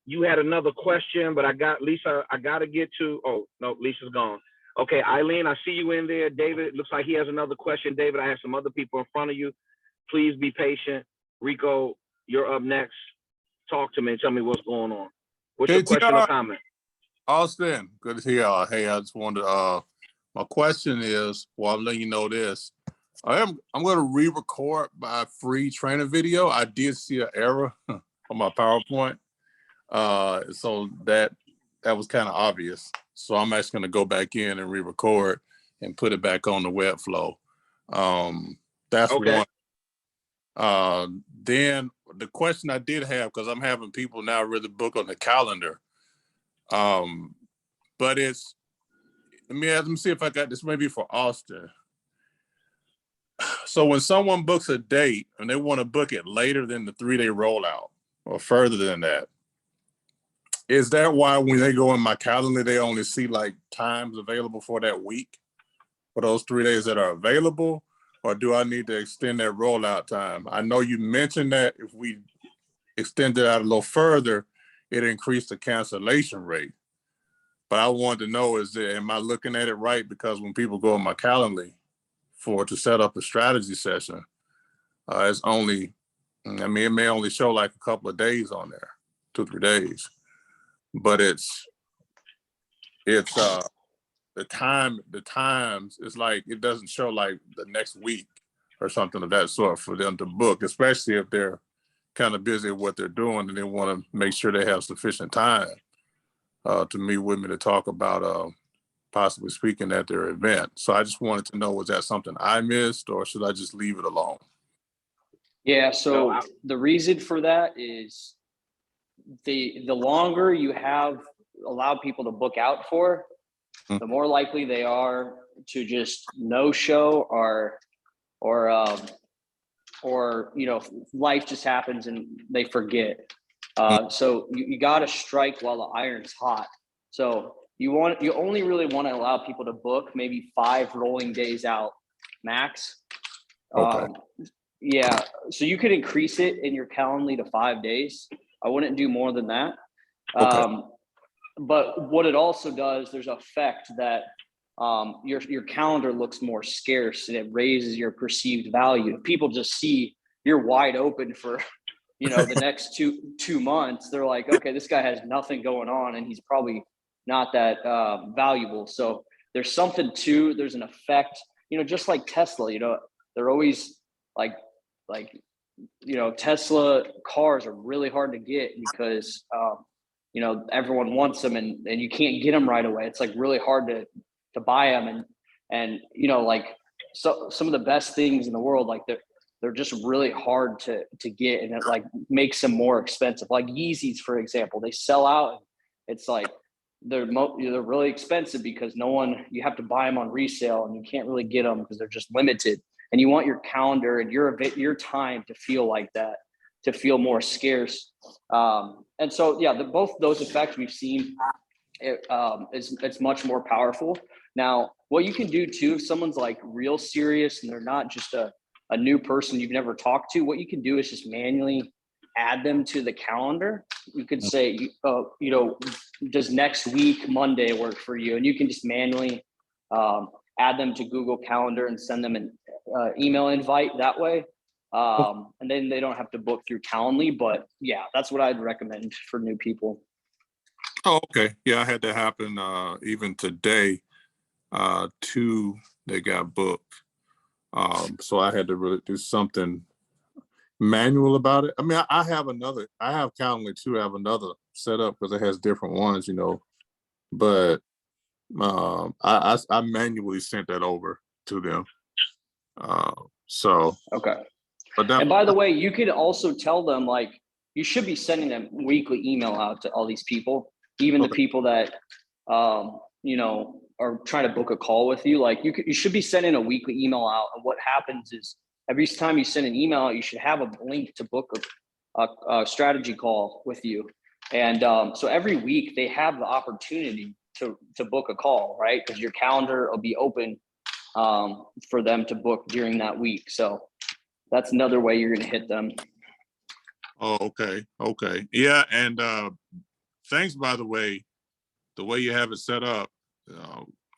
you had another question, but I got to get to, oh, no, Lisa's gone. Okay, Eileen, I see you in there. David, looks like he has another question. David, I have some other people in front of you. Please be patient. Rico, you're up next. Talk to me and tell me what's going on. What's your question or comment? Austin, good to hear y'all. Hey, I just wanted my question is, well, I'm letting you know this. I'm going to re-record my free training video. I did see an error on my PowerPoint. So that was kind of obvious. So I'm actually going to go back in and re-record and put it back on the Webflow. That's okay. One. Then the question I did have, because I'm having people now really book on the calendar. But it's, let me see if I got this maybe for Austin. So when someone books a date and they want to book it later than the 3-day rollout or further than that, is that why when they go in my calendar, they only see like times available for that week for those 3 days that are available? or do I need to extend that rollout time? I know you mentioned that if we extend it out a little further, it increased the cancellation rate. But I wanted to know, am I looking at it right? Because when people go on my Calendly to set up a strategy session, it's only, I mean, it may only show like a couple of days on there, 2-3 days, but it's the times, it's like, it doesn't show like the next week or something of that sort for them to book, especially if they're kind of busy with what they're doing and they want to make sure they have sufficient time to meet with me to talk about possibly speaking at their event. So I just wanted to know, was that something I missed, or should I just leave it alone? Yeah, so the reason for that is the longer you have allowed people to book out for, the more likely they are to just no show or life just happens and they forget. So you got to strike while the iron's hot. So you only really want to allow people to book maybe 5 rolling days out max. Okay. Yeah, so you could increase it in your Calendly to 5 days. I wouldn't do more than that. Okay. But what it also does, there's an effect that your calendar looks more scarce and it raises your perceived value. If people just see you're wide open for, the next two months, they're like, okay, this guy has nothing going on and he's probably not that valuable. So there's there's an effect, just like Tesla, they're always like, Tesla cars are really hard to get because, everyone wants them and you can't get them right away. It's like really hard to buy them. And so some of the best things in the world, like they're just really hard to get, and it like makes them more expensive. Like Yeezys, for example, they sell out. It's like they're really expensive because you have to buy them on resale and you can't really get them because they're just limited. And you want your calendar and your time to feel like that, to feel more scarce. And so, yeah, both those effects we've seen, it's much more powerful. Now, what you can do too, if someone's like real serious and they're not just a new person you've never talked to, what you can do is just manually add them to the calendar. You could say, does next week Monday work for you? And you can just manually add them to Google Calendar and send them an email invite that way. And then they don't have to book through Calendly. But yeah, that's what I'd recommend for new people. Oh, okay. Yeah, I had that happen even today. 2 they got booked. So I had to really do something manual about it. I mean, I have Calendly too. I have another set up because it has different ones, but I manually sent that over to them. So okay. And by the way, you could also tell them, like, you should be sending them weekly email out to all these people, even the people that are trying to book a call with you. Like you should be sending a weekly email out. And what happens is every time you send an email out, you should have a link to book a strategy call with you. And so every week they have the opportunity to book a call, right? Because your calendar will be open for them to book during that week. So that's another way you're going to hit them. Oh, okay. Okay. Yeah. And thanks, by the way you have it set up,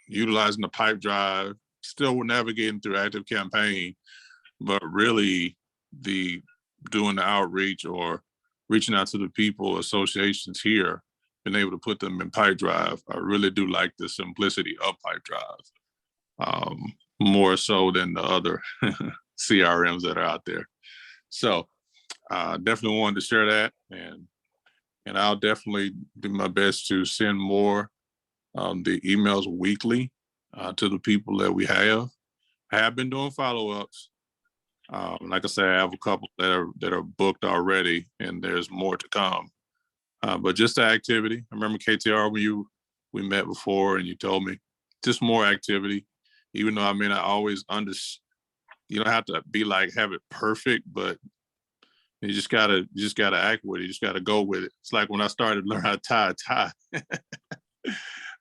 utilizing the pipe drive, still navigating through Active Campaign, but really doing the outreach or reaching out to the people, associations here, being able to put them in pipe drive. I really do like the simplicity of pipe drive, more so than the other CRMs that are out there. So definitely wanted to share that, and I'll definitely do my best to send more the emails weekly to the people that we have. I have been doing follow-ups. Like I said, I have a couple that are booked already, and there's more to come. But just the activity. I remember KTR when we met before, and you told me just more activity. Even though I may not always you don't have to have it perfect, but you just gotta act with it. You just gotta go with it. It's like when I started to learn how to tie a tie.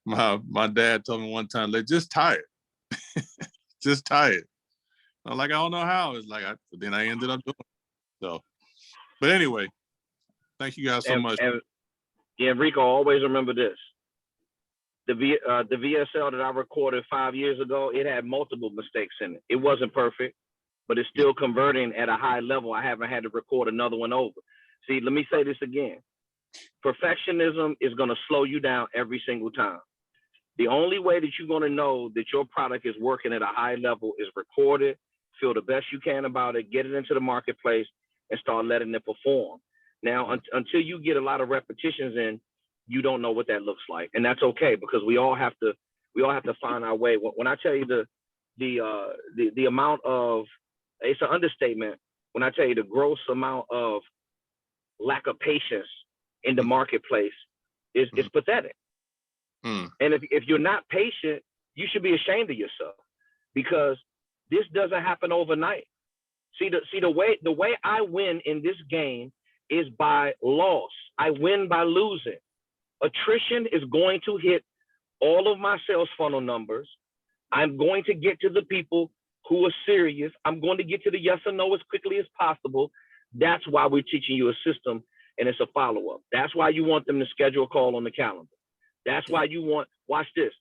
My dad told me one time, just tie it. Just tie it. I'm like, I don't know how. It's like, then I ended up doing it. So, but anyway, thank you guys so much. And Rico, always remember this. The VSL that I recorded 5 years ago, it had multiple mistakes in it. It wasn't perfect, but it's still converting at a high level. I haven't had to record another one over. See, let me say this again. Perfectionism is going to slow you down every single time. The only way that you're going to know that your product is working at a high level is record it, feel the best you can about it, get it into the marketplace, and start letting it perform. Now, until you get a lot of repetitions in, you don't know what that looks like, and that's okay, because we all have to find our way. When I tell you the amount of, it's an understatement when I tell you the gross amount of lack of patience in the marketplace is pathetic. And if you're not patient, you should be ashamed of yourself, because this doesn't happen overnight. See the way I win in this game is by loss. I win by losing. Attrition is going to hit all of my sales funnel numbers. I'm going to get to the people who are serious. I'm going to get to the yes or no as quickly as possible. That's why we're teaching you a system, and it's a follow-up. That's why you want them to schedule a call on the calendar. That's why you want, watch this.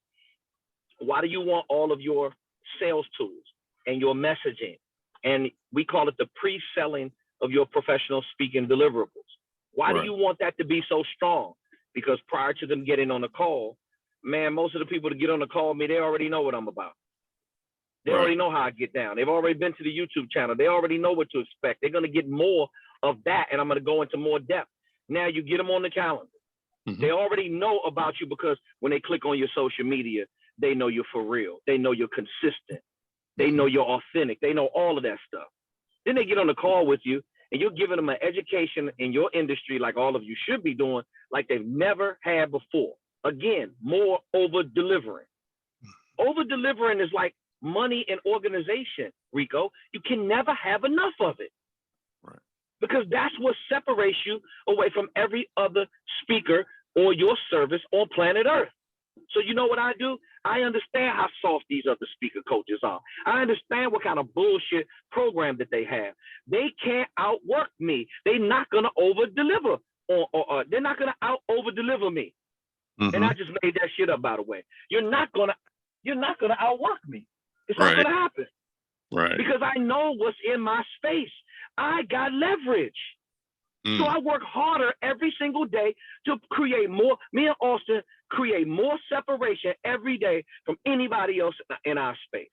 Why do you want all of your sales tools and your messaging? And we call it the pre-selling of your professional speaking deliverables. Why do you want that to be so strong? Because prior to them getting on the call, man, most of the people that get on the call with me, they already know what I'm about. They already know how I get down. They've already been to the YouTube channel. They already know what to expect. They're going to get more of that, and I'm going to go into more depth. Now you get them on the calendar. They already know about you, because when they click on your social media, they know you're for real. They know you're consistent. They know you're authentic. They know all of that stuff. Then they get on the call with you, and you're giving them an education in your industry, like all of you should be doing, like they've never had before. Again, more over-delivering. Over-delivering is like money and organization, Rico. You can never have enough of it. Because that's what separates you away from every other speaker or your service on planet Earth. So you know what I do? I understand how soft these other speaker coaches are. I understand what kind of bullshit program that they have. They can't outwork me. They're not gonna over-deliver, or they're not gonna over-deliver me. And I just made that shit up, by the way. You're not gonna outwork me. It's not gonna happen. Because I know what's in my space. I got leverage. So I work harder every single day to create more. Me and Austin create more separation every day from anybody else in our space.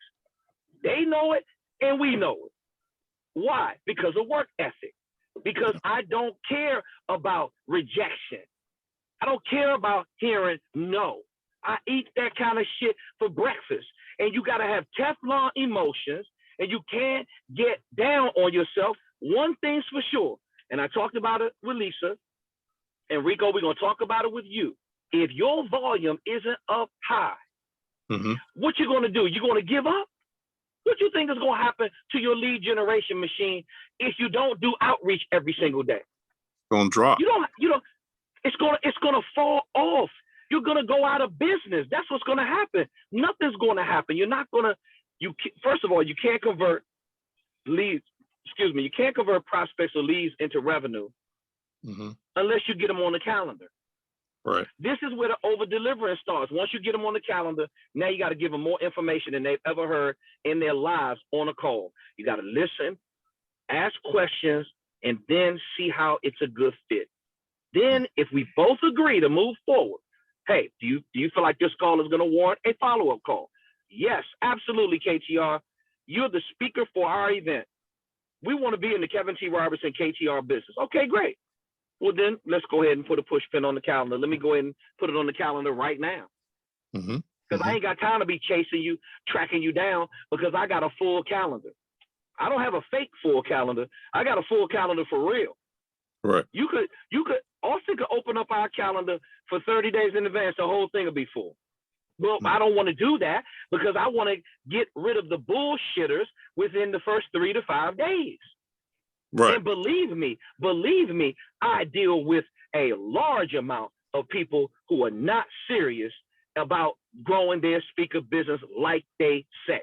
They know it, and we know it. Why? Because of work ethic. Because I don't care about rejection. I don't care about hearing no. I eat that kind of shit for breakfast. And you got to have Teflon emotions, and you can't get down on yourself. One thing's for sure, and I talked about it with Lisa, and Rico, we're going to talk about it with you. If your volume isn't up high, what you going to do? You're going to give up? What do you think is going to happen to your lead generation machine if you don't do outreach every single day? Going to drop. You don't, it's going to fall off. You're going to go out of business. That's what's going to happen. Nothing's going to happen. You're not going to, first of all, you can't convert leads. You can't convert prospects or leads into revenue unless you get them on the calendar. This is where the over-delivering starts. Once you get them on the calendar, now you got to give them more information than they've ever heard in their lives on a call. You got to listen, ask questions, and then see how it's a good fit. Then if we both agree to move forward, hey, do you feel like this call is going to warrant a follow-up call? Yes, absolutely, KTR. You're the speaker for our event. We want to be in the Kevin T. Robertson KTR business. Okay, great. Well, then let's go ahead and put a push pin on the calendar. Let me go ahead and put it on the calendar right now. Because I ain't got time to be chasing you, tracking you down, because I got a full calendar. I don't have a fake full calendar. I got a full calendar for real. You could, Austin could open up our calendar for 30 days in advance. The whole thing will be full. Well, I don't want to do that, because I want to get rid of the bullshitters within the first 3 to 5 days. And believe me, I deal with a large amount of people who are not serious about growing their speaker business like they say.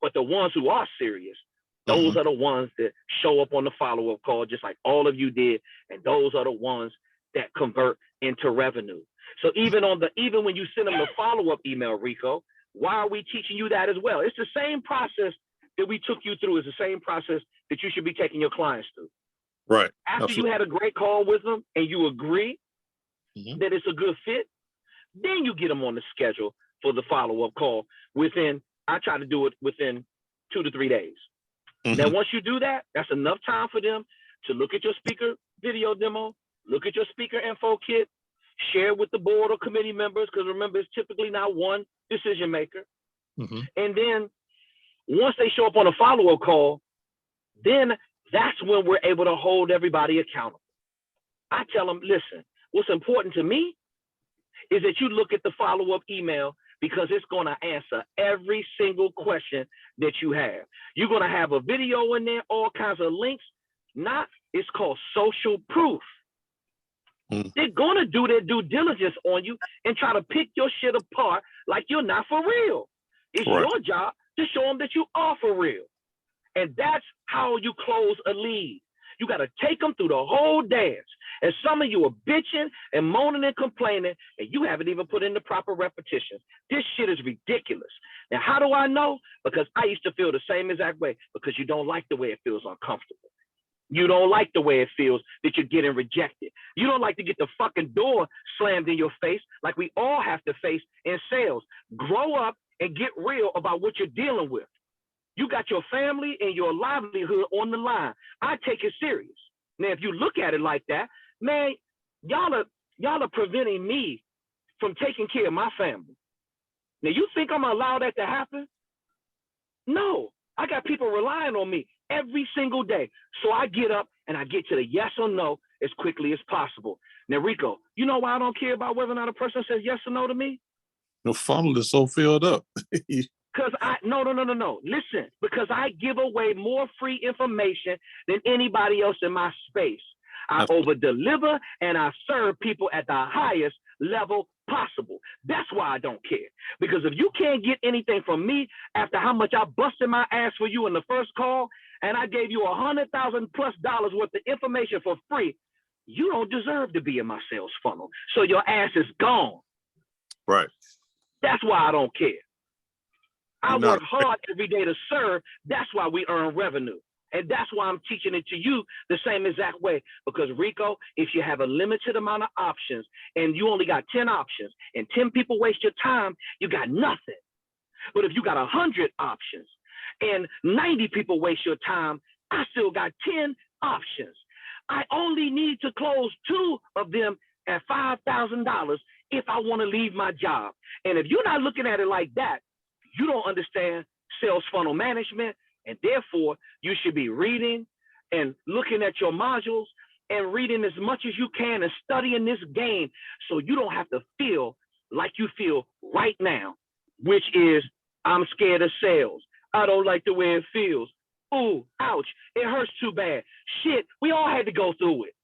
But the ones who are serious, those are the ones that show up on the follow-up call, just like all of you did. And those are the ones that convert into revenue. So even when you send them the follow-up email, Rico, why are we teaching you that as well? It's the same process that we took you through. Is the same process that you should be taking your clients through. Right. After Absolutely. you had a great call with them and you agree that it's a good fit, then you get them on the schedule for the follow-up call I try to do it within 2 to 3 days. Now, once you do that, that's enough time for them to look at your speaker video demo, look at your speaker info kit, share with the board or committee members, because remember, it's typically not one decision maker. And then once they show up on a follow-up call, then that's when we're able to hold everybody accountable. I tell them, listen, what's important to me is that you look at the follow-up email, because it's going to answer every single question that you have. You're going to have a video in there, all kinds of links. It's called social proof. They're going to do their due diligence on you and try to pick your shit apart like you're not for real. It's your job to show them that you are for real. And that's how you close a lead. You got to take them through the whole dance. And some of you are bitching and moaning and complaining, and you haven't even put in the proper repetitions. This shit is ridiculous. Now, how do I know? Because I used to feel the same exact way, because you don't like the way it feels uncomfortable. You don't like the way it feels that you're getting rejected. You don't like to get the fucking door slammed in your face like we all have to face in sales. Grow up and get real about what you're dealing with. You got your family and your livelihood on the line. I take it serious. Now, if you look at it like that, man, y'all are preventing me from taking care of my family. Now, you think I'm gonna allow that to happen? No, I got people relying on me every single day. So I get up and I get to the yes or no as quickly as possible. Now, Rico, you know why I don't care about whether or not a person says yes or no to me? The funnel is so filled up. Because no. Listen, because I give away more free information than anybody else in my space. I over-deliver and I serve people at the highest level possible. That's why I don't care. Because if you can't get anything from me after how much I busted my ass for you in the first call, and I gave you $100,000+ worth of information for free, you don't deserve to be in my sales funnel. So your ass is gone. Right. That's why I don't care. I work hard every day to serve. That's why we earn revenue. And that's why I'm teaching it to you the same exact way. Because Rico, if you have a limited amount of options and you only got 10 options and 10 people waste your time, you got nothing. But if you got 100 options and 90 people waste your time, I still got 10 options. I only need to close 2 of them at $5,000 if I want to leave my job. And if you're not looking at it like that, you don't understand sales funnel management, and therefore you should be reading and looking at your modules and reading as much as you can and studying this game so you don't have to feel like you feel right now, which is, I'm scared of sales. I don't like the way it feels. Ooh, ouch, it hurts too bad. Shit, we all had to go through it.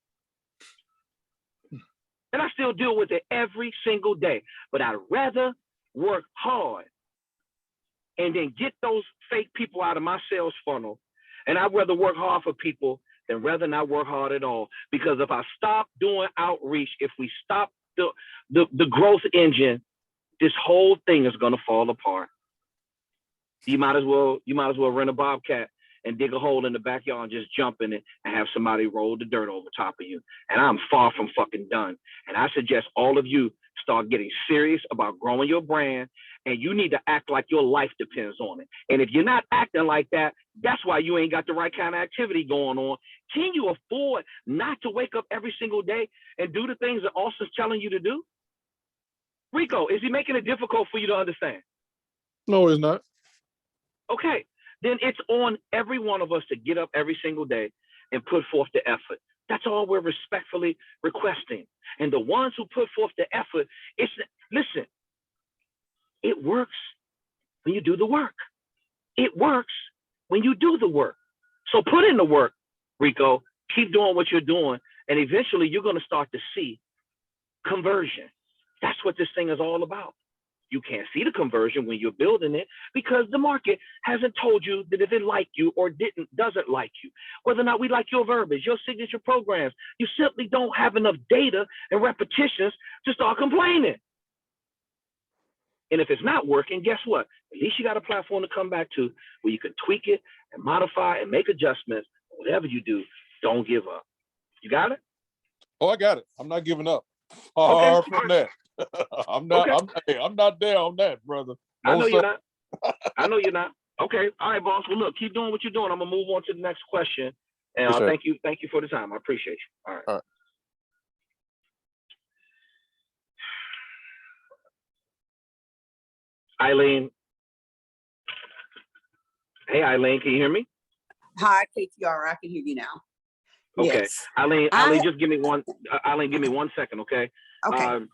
And I still deal with it every single day, but I'd rather work hard and then get those fake people out of my sales funnel. And I'd rather work hard for people than rather not work hard at all. Because if I stop doing outreach, if we stop the growth engine, this whole thing is gonna fall apart. You might as well rent a Bobcat and dig a hole in the backyard and just jump in it and have somebody roll the dirt over top of you. And I'm far from fucking done. And I suggest all of you start getting serious about growing your brand, and you need to act like your life depends on it. And if you're not acting like that, that's why you ain't got the right kind of activity going on. Can you afford not to wake up every single day and do the things that Austin's telling you to do? Rico, is he making it difficult for you to understand? No, it's not. Okay, then it's on every one of us to get up every single day and put forth the effort. That's all we're respectfully requesting. And the ones who put forth the effort, listen, it works when you do the work. It works when you do the work. So put in the work, Rico, keep doing what you're doing, and eventually you're gonna start to see conversion. That's what this thing is all about. You can't see the conversion when you're building it because the market hasn't told you that if it liked you or doesn't like you, whether or not we like your verbiage, your signature programs. You simply don't have enough data and repetitions to start complaining. And if it's not working, guess what? At least you got a platform to come back to where you can tweak it and modify and make adjustments. Whatever you do, don't give up. You got it? Oh, I got it. I'm not giving up. Okay. From that. I'm not. Okay. I'm not there on that, brother. No, I know sir. you're not. I know you're not. Okay. All right, boss. Well, look, keep doing what you're doing. I'm gonna move on to the next question. And Yes, sir. thank you for the time. I appreciate you. All right. All right. Eileen. Hey, Eileen, can you hear me? Hi, KTR. I can hear you now. Okay. Yes. Eileen, just give me one. Eileen, give me 1 second, okay? Okay.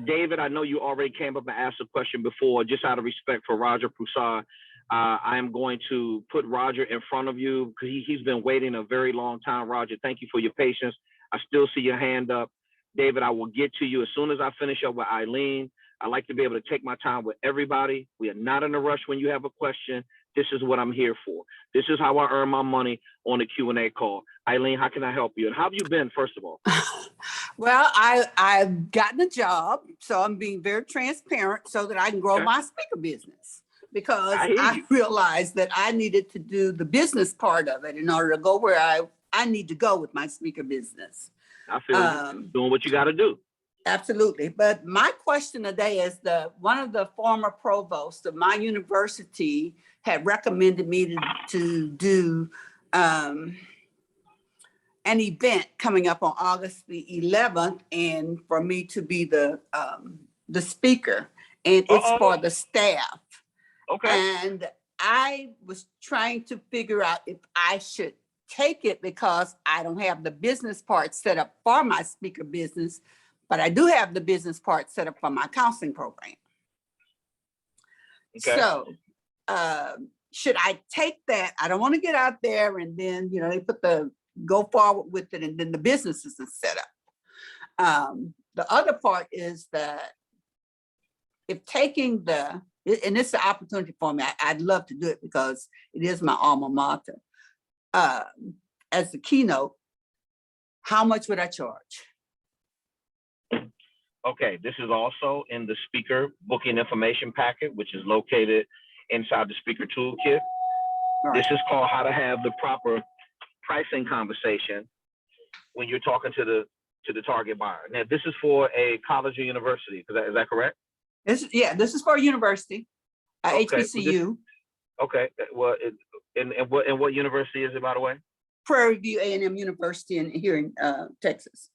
David, I know you already came up and asked a question before. Just out of respect for Roger Broussard, I am going to put Roger in front of you because he's been waiting a very long time. Roger, thank you for your patience. I still see your hand up. David, I will get to you as soon as I finish up with Eileen. I like to be able to take my time with everybody. We are not in a rush when you have a question. This is what I'm here for. This is how I earn my money on the Q&A call. Eileen, how can I help you? And how have you been, first of all? Well, I've gotten a job, so I'm being very transparent so that I can grow my speaker business because I realized that I needed to do the business part of it in order to go where I need to go with my speaker business. I feel you. Doing what you got to do. Absolutely. But my question today is one of the former provosts of my university had recommended me to do an event coming up on August the 11th and for me to be the speaker, and it's for the staff. Okay. And I was trying to figure out if I should take it because I don't have the business part set up for my speaker business, but I do have the business part set up for my counseling program. Okay. So should I take that? I don't want to get out there and then, they put go forward with it and then the business isn't set up. The other part is that if taking and it's an opportunity for me, I'd love to do it because it is my alma mater. As the keynote, how much would I charge? Okay, this is also in the speaker booking information packet, which is located inside the speaker toolkit. Right. This is called how to have the proper pricing conversation when you're talking to the target buyer. Now, this is for a college or university. Is that correct? This is for a university, okay. HBCU. Okay. Well, and what university is it, by the way? Prairie View A&M University here in Texas.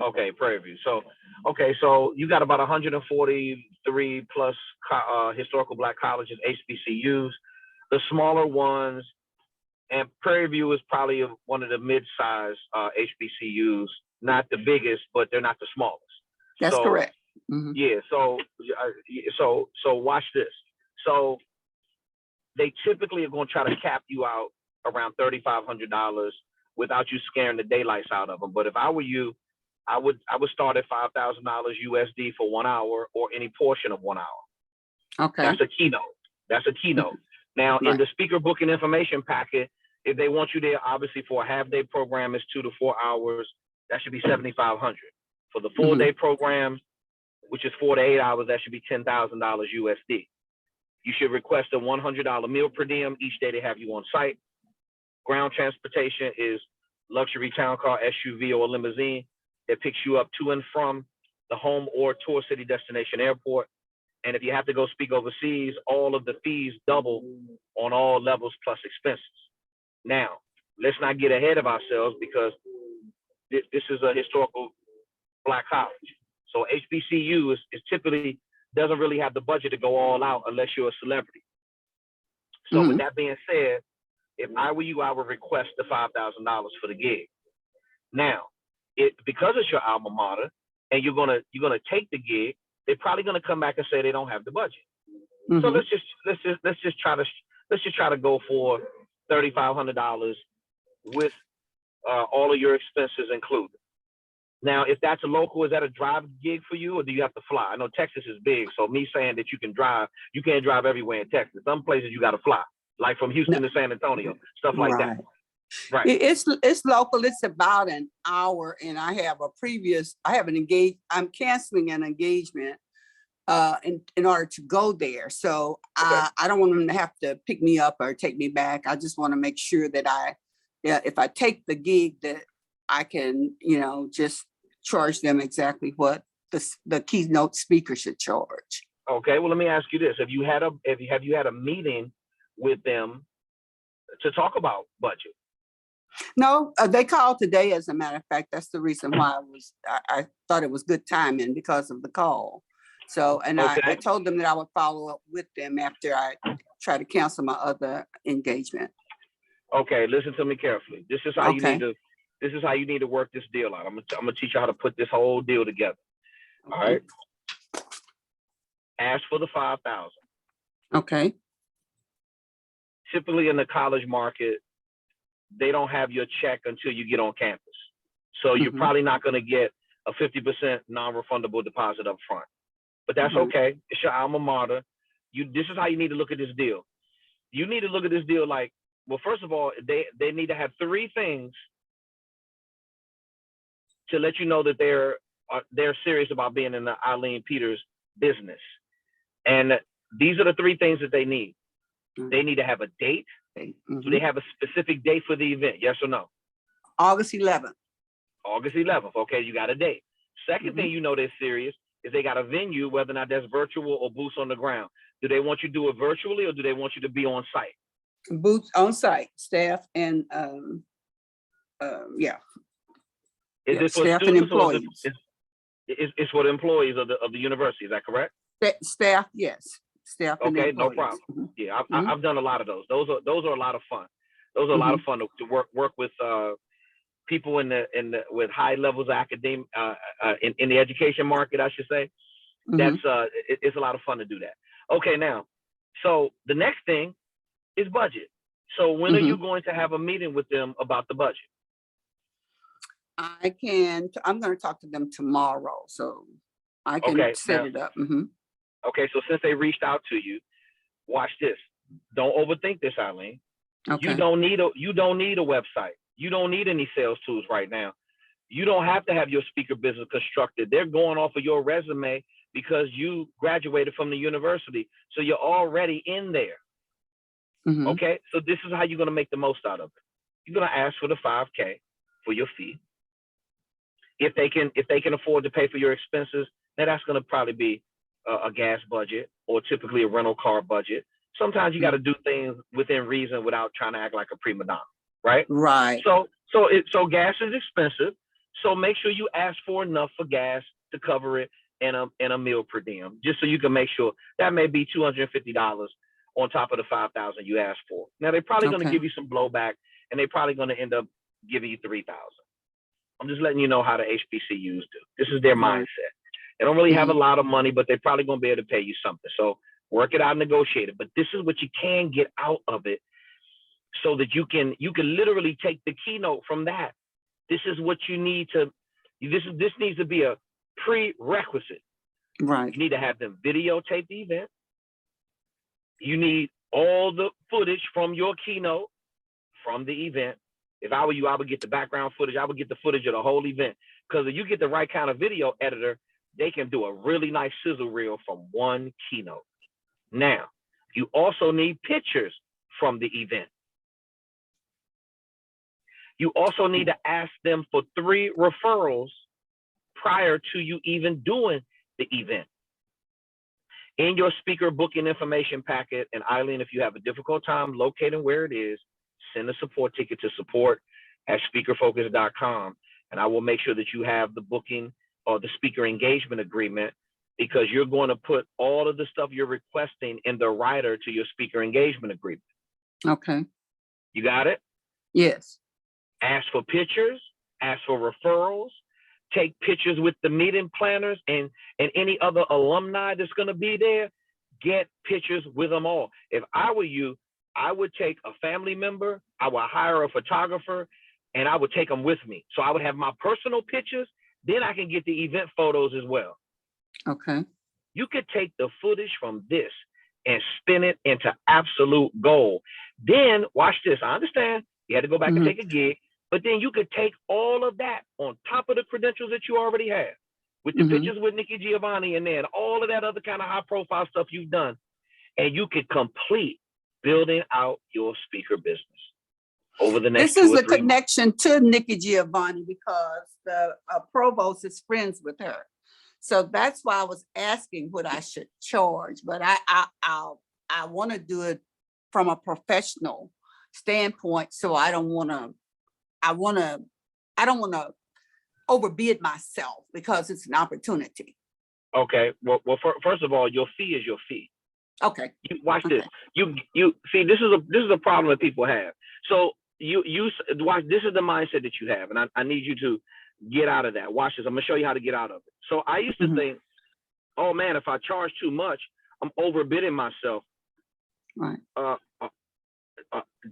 Okay, Prairie View. So you got about 143 plus historical Black colleges, HBCUs. The smaller ones, and Prairie View is probably one of the mid-sized HBCUs, not the biggest, but they're not the smallest. That's correct. Mm-hmm. Yeah. So watch this. So they typically are going to try to cap you out around $3,500 without you scaring the daylights out of them. But if I were you, I would start at $5,000 USD for 1 hour or any portion of 1 hour. Okay. That's a keynote. Now, in the speaker booking information packet, if they want you there, obviously for a half-day program, it's 2 to 4 hours. That should be $7,500. For the full-day program, which is 4 to 8 hours, that should be $10,000 USD. You should request a $100 meal per diem each day they have you on site. Ground transportation is luxury town car, SUV, or limousine that picks you up to and from the home or tour city destination airport. And if you have to go speak overseas, all of the fees double on all levels plus expenses. Now, let's not get ahead of ourselves because this is a historical Black college. So HBCU is typically doesn't really have the budget to go all out unless you're a celebrity. So with that being said, if I were you, I would request the $5,000 for the gig. Now, because it's your alma mater and you're gonna take the gig, they're probably gonna come back and say they don't have the budget. So let's just try to go for $3,500 with all of your expenses included. Now, if that's a local, is that a drive gig for you, or do you have to fly? I know Texas is big, so me saying that you can drive, you can't drive everywhere in Texas. Some places you got to fly, like from Houston to San Antonio, stuff like that. Right. It's local. It's about an hour, and I have I'm canceling an engagement in order to go there. So I don't want them to have to pick me up or take me back. I just want to make sure that if I take the gig, that I can, just charge them exactly what the keynote speaker should charge. Okay, well, let me ask you this: have you had a meeting with them to talk about budget? No, they called today. As a matter of fact, that's the reason why I thought it was good timing, because of the call. So, and I told them that I would follow up with them after I try to cancel my other engagement. Okay, listen to me carefully. This is how you need to. This is how you need to work this deal out. I'm gonna teach you how to put this whole deal together. All right. Ask for the 5,000. Okay. Typically in the college market, they don't have your check until you get on campus. So you're probably not going to get a 50% non-refundable deposit up front. But that's okay. It's your alma mater. This is how you need to look at this deal. You need to look at this deal like, well, first of all, they need to have 3 things to let you know that they're serious about being in the Eileen Peters business. And these are the 3 things that they need. They need to have a date. Do they have a specific date for the event? Yes or no? August 11th. August 11th. Okay, you got a date. Second thing they're serious is they got a venue, whether or not that's virtual or boots on the ground. Do they want you to do it virtually, or do they want you to be on site? Boots on site, staff and Is this for staff and students, or employees? It's for the employees of the university? Is that correct? Staff, yes. Staff and okay, employees. No problem. Yeah, I've done a lot of those. Those are a lot of fun. Those are a lot of fun to work with people with high levels of academic in the education market, I should say. That's it's a lot of fun to do that. Okay, now, so the next thing is budget. So when are you going to have a meeting with them about the budget? I'm going to talk to them tomorrow, so I can set it up. Okay, so since they reached out to you, watch this. Don't overthink this, Eileen. Okay. You don't need a website. You don't need any sales tools right now. You don't have to have your speaker business constructed. They're going off of your resume because you graduated from the university. So you're already in there. Okay, so this is how you're going to make the most out of it. You're going to ask for the $5K for your fee. If they can afford to pay for your expenses, then that's going to probably be a gas budget, or typically a rental car budget. Sometimes you got to do things within reason without trying to act like a prima donna, right? Right. So gas is expensive. So make sure you ask for enough for gas to cover it and a meal per diem, just so you can make sure that may be $250 on top of the $5,000 you asked for. Now they're probably going to give you some blowback, and they're probably going to end up giving you $3,000. I'm just letting you know how the HBCUs do. This is their mindset. They don't really have a lot of money, but they're probably going to be able to pay you something. So work it out, negotiate it. But this is what you can get out of it, so that you can literally take the keynote from that. This is what you need to. This needs to be a prerequisite. Right. You need to have them videotape the event. You need all the footage from your keynote from the event. If I were you, I would get the background footage. I would get the footage of the whole event, because if you get the right kind of video editor, they can do a really nice sizzle reel from one keynote. Now, you also need pictures from the event. You also need to ask them for 3 referrals prior to you even doing the event. In your speaker booking information packet, and Eileen, if you have a difficult time locating where it is, send a support ticket to support@speakerfocus.com, and I will make sure that you have the booking or the speaker engagement agreement, because you're going to put all of the stuff you're requesting in the rider to your speaker engagement agreement. Okay. You got it? Yes. Ask for pictures, ask for referrals, take pictures with the meeting planners and any other alumni that's going to be there. Get pictures with them all. If I were you, I would take a family member, I would hire a photographer, and I would take them with me. So I would have my personal pictures, then I can get the event photos as well. Okay. You could take the footage from this and spin it into absolute gold. Then watch this. I understand you had to go back and take a gig, but then you could take all of that on top of the credentials that you already have, with the pictures with Nikki Giovanni and then all of that other kind of high profile stuff you've done, and you could complete building out your speaker business over the next 2 or 3 This is a months. connection to Nikki Giovanni because the provost is friends with her. So that's why I was asking what I should charge, but I want to do it from a professional standpoint. So I don't want to overbid myself because it's an opportunity. Okay. Well, first of all, your fee is your fee. Okay. You watch this. You see, this is a problem that people have. So you watch. This is the mindset that you have, and I need you to get out of that. Watch this. I'm gonna show you how to get out of it. So I used to think, oh man, if I charge too much, I'm overbidding myself. Right.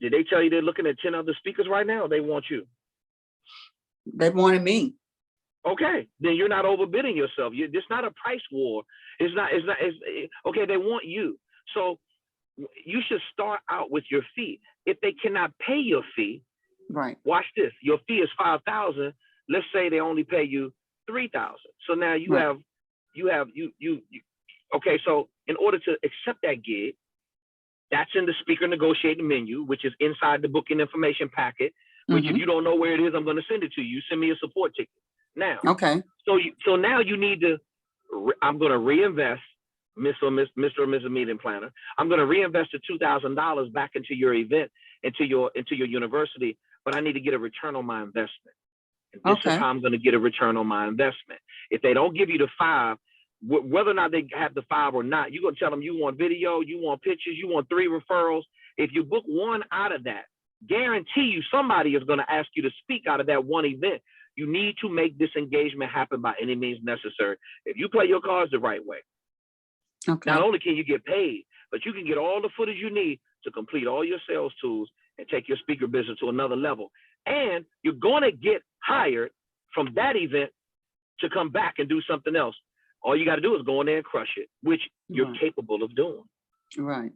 Did they tell you they're looking at 10 other speakers right now? Or they want you. They wanted me. Okay, then you're not overbidding yourself. It's not a price war. It's okay. They want you, so you should start out with your fee. If they cannot pay your fee, right? Watch this. Your fee is $5,000. Let's say they only pay you $3,000. So now you have. Okay, so in order to accept that gig, that's in the speaker negotiating menu, which is inside the booking information packet. Which if you don't know where it is, I'm going to send it to you. Send me a support ticket. Now, okay. So now you need to. I'm going to reinvest, Mr. or Mrs. Meeting Planner. I'm going to reinvest the $2,000 back into your event, into your university. But I need to get a return on my investment. And this is how I'm going to get a return on my investment. If they don't give you the 5, whether or not they have the 5 or not, you're going to tell them you want video, you want pictures, you want 3 referrals. If you book 1 out of that, guarantee you somebody is going to ask you to speak out of that 1 event. You need to make this engagement happen by any means necessary. If you play your cards the right way, not only can you get paid, but you can get all the footage you need to complete all your sales tools and take your speaker business to another level. And you're going to get hired from that event to come back and do something else. All you got to do is go in there and crush it, which you're capable of doing. Right.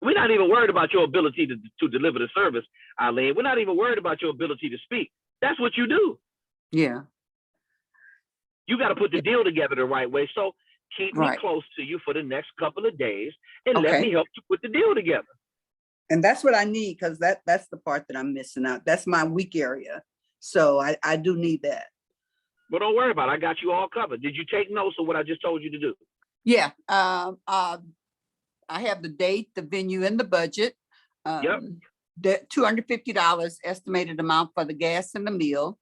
We're not even worried about your ability to deliver the service, Eileen. We're not even worried about your ability to speak. That's what you do. Yeah. You got to put the deal together the right way. So keep me close to you for the next couple of days and let me help you put the deal together. And that's what I need, because that's the part that I'm missing out. That's my weak area. So I do need that. But don't worry about it. I got you all covered. Did you take notes of what I just told you to do? Yeah. I have the date, the venue, and the budget. The $250 estimated amount for the gas and the meal.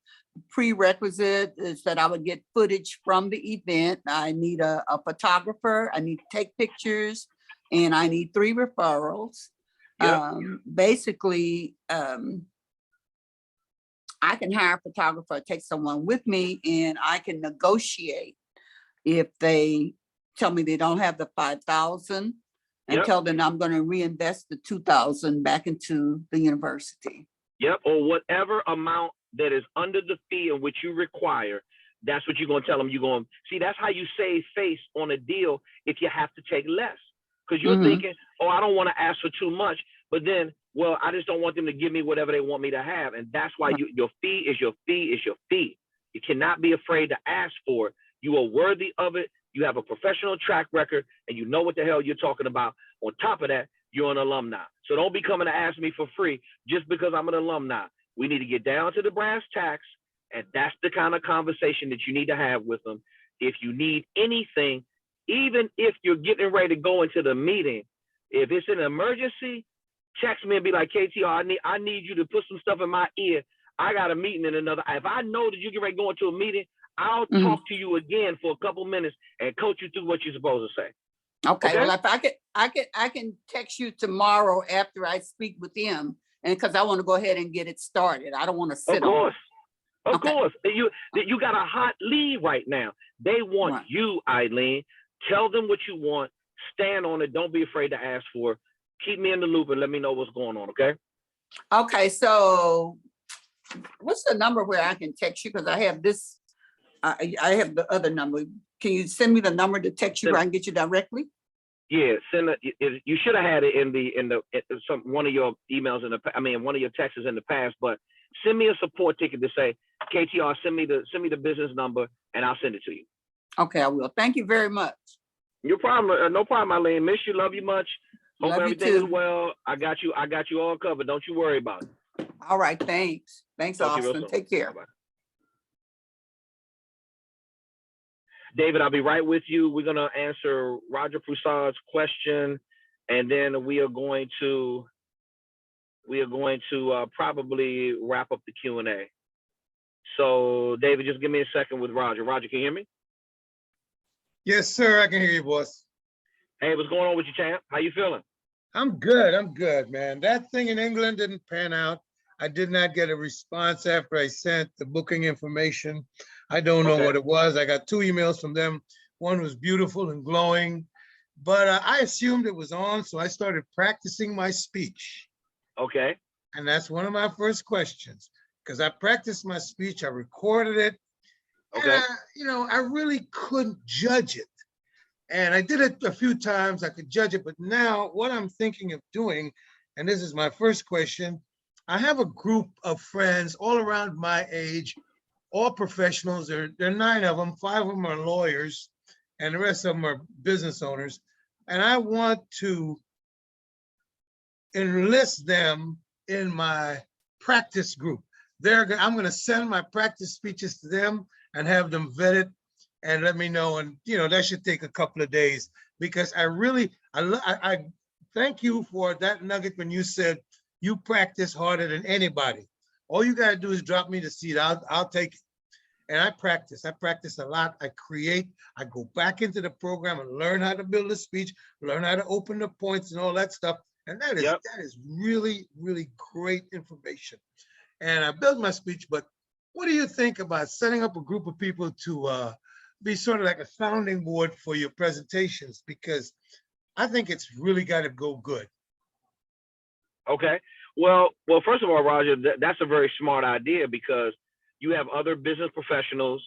Prerequisite is that I would get footage from the event. I need a photographer. I need to take pictures, and I need 3 referrals. Basically, I can hire a photographer, take someone with me, and I can negotiate if they tell me they don't have the 5,000 and tell them I'm going to reinvest the 2,000 back into the university. Or whatever amount that is under the fee in which you require. That's what you're going to tell them. You're going to see, that's how you save face on a deal if you have to take less. Because you're thinking, oh, I don't want to ask for too much, but then, well, I just don't want them to give me whatever they want me to have. And that's why your fee is your fee is your fee. You cannot be afraid to ask for it. You are worthy of it. You have a professional track record, and you know what the hell you're talking about. On top of that, you're an alumni. So don't be coming to ask me for free just because I'm an alumni. We need to get down to the brass tacks, and that's the kind of conversation that you need to have with them. If you need anything, even if you're getting ready to go into the meeting, if it's an emergency, text me and be like, KTR, I need you to put some stuff in my ear. I got a meeting in another. If I know that you get ready to go into a meeting, I'll talk to you again for a couple minutes and coach you through what you're supposed to say. Okay. Well, if I can text you tomorrow after I speak with them, and because I want to go ahead and get it started. I don't want to sit on it. Of course. You got a hot lead right now. They want you, Eileen. Tell them what you want. Stand on it. Don't be afraid to ask for it. Keep me in the loop and let me know what's going on, okay? Okay, so what's the number where I can text you? Because I have this I have the other number. Can you send me the number to text you where I can get you directly? Yeah, send it. You should have had it in one of your emails one of your texts in the past. But send me a support ticket to say, KTR, send me the business number, and I'll send it to you. Okay, I will. Thank you very much. No problem, Eileen. Miss you, love you much. Hope Love you everything is too. well. I got you all covered. Don't you worry about it. All right, thanks. Thanks, Talk to you real Austin. soon. Take care. Bye-bye. David, I'll be right with you. We're gonna answer Roger Proussad's question, and then we are going to probably wrap up the Q&A. So, David, just give me a second with Roger. Roger, can you hear me? Yes, sir. I can hear you, boss. Hey, what's going on with you, champ? How you feeling? I'm good, man. That thing in England didn't pan out. I did not get a response after I sent the booking information. I don't know what it was. I got 2 emails from them. One was beautiful and glowing, but I assumed it was on, so I started practicing my speech. Okay. And that's one of my first questions, because I practiced my speech, I recorded it, Okay. and I really couldn't judge it. And I did it a few times, I could judge it, but now what I'm thinking of doing, and this is my first question, I have a group of friends all around my age, all professionals. There are 9 of them, 5 of them are lawyers, and the rest of them are business owners. And I want to enlist them in my practice group. I'm going to send my practice speeches to them and have them vet it and let me know. And that should take a couple of days, because I thank you for that nugget when you said you practice harder than anybody. All you got to do is drop me the seed. I'll take it. And I practice a lot. I go back into the program and learn how to build a speech, learn how to open the points and all that stuff. And that is really, really great information. And I built my speech, but what do you think about setting up a group of people to be sort of like a sounding board for your presentations? Because I think it's really got to go good. Okay. Well, first of all, Roger, that's a very smart idea, because you have other business professionals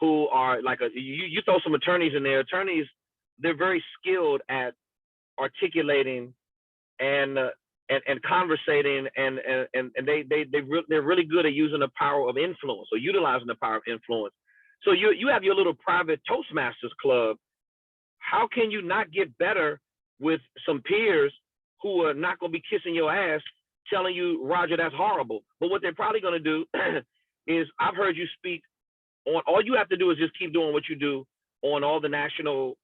who are like you throw some attorneys in there. Attorneys, they're very skilled at articulating and conversating, and they're really good at using the power of influence, or utilizing the power of influence. So you have your little private Toastmasters club. How can you not get better with some peers who are not going to be kissing your ass, telling you, Roger, that's horrible? But what they're probably going to do is, I've heard you speak on, all you have to do is just keep doing what you do on all the national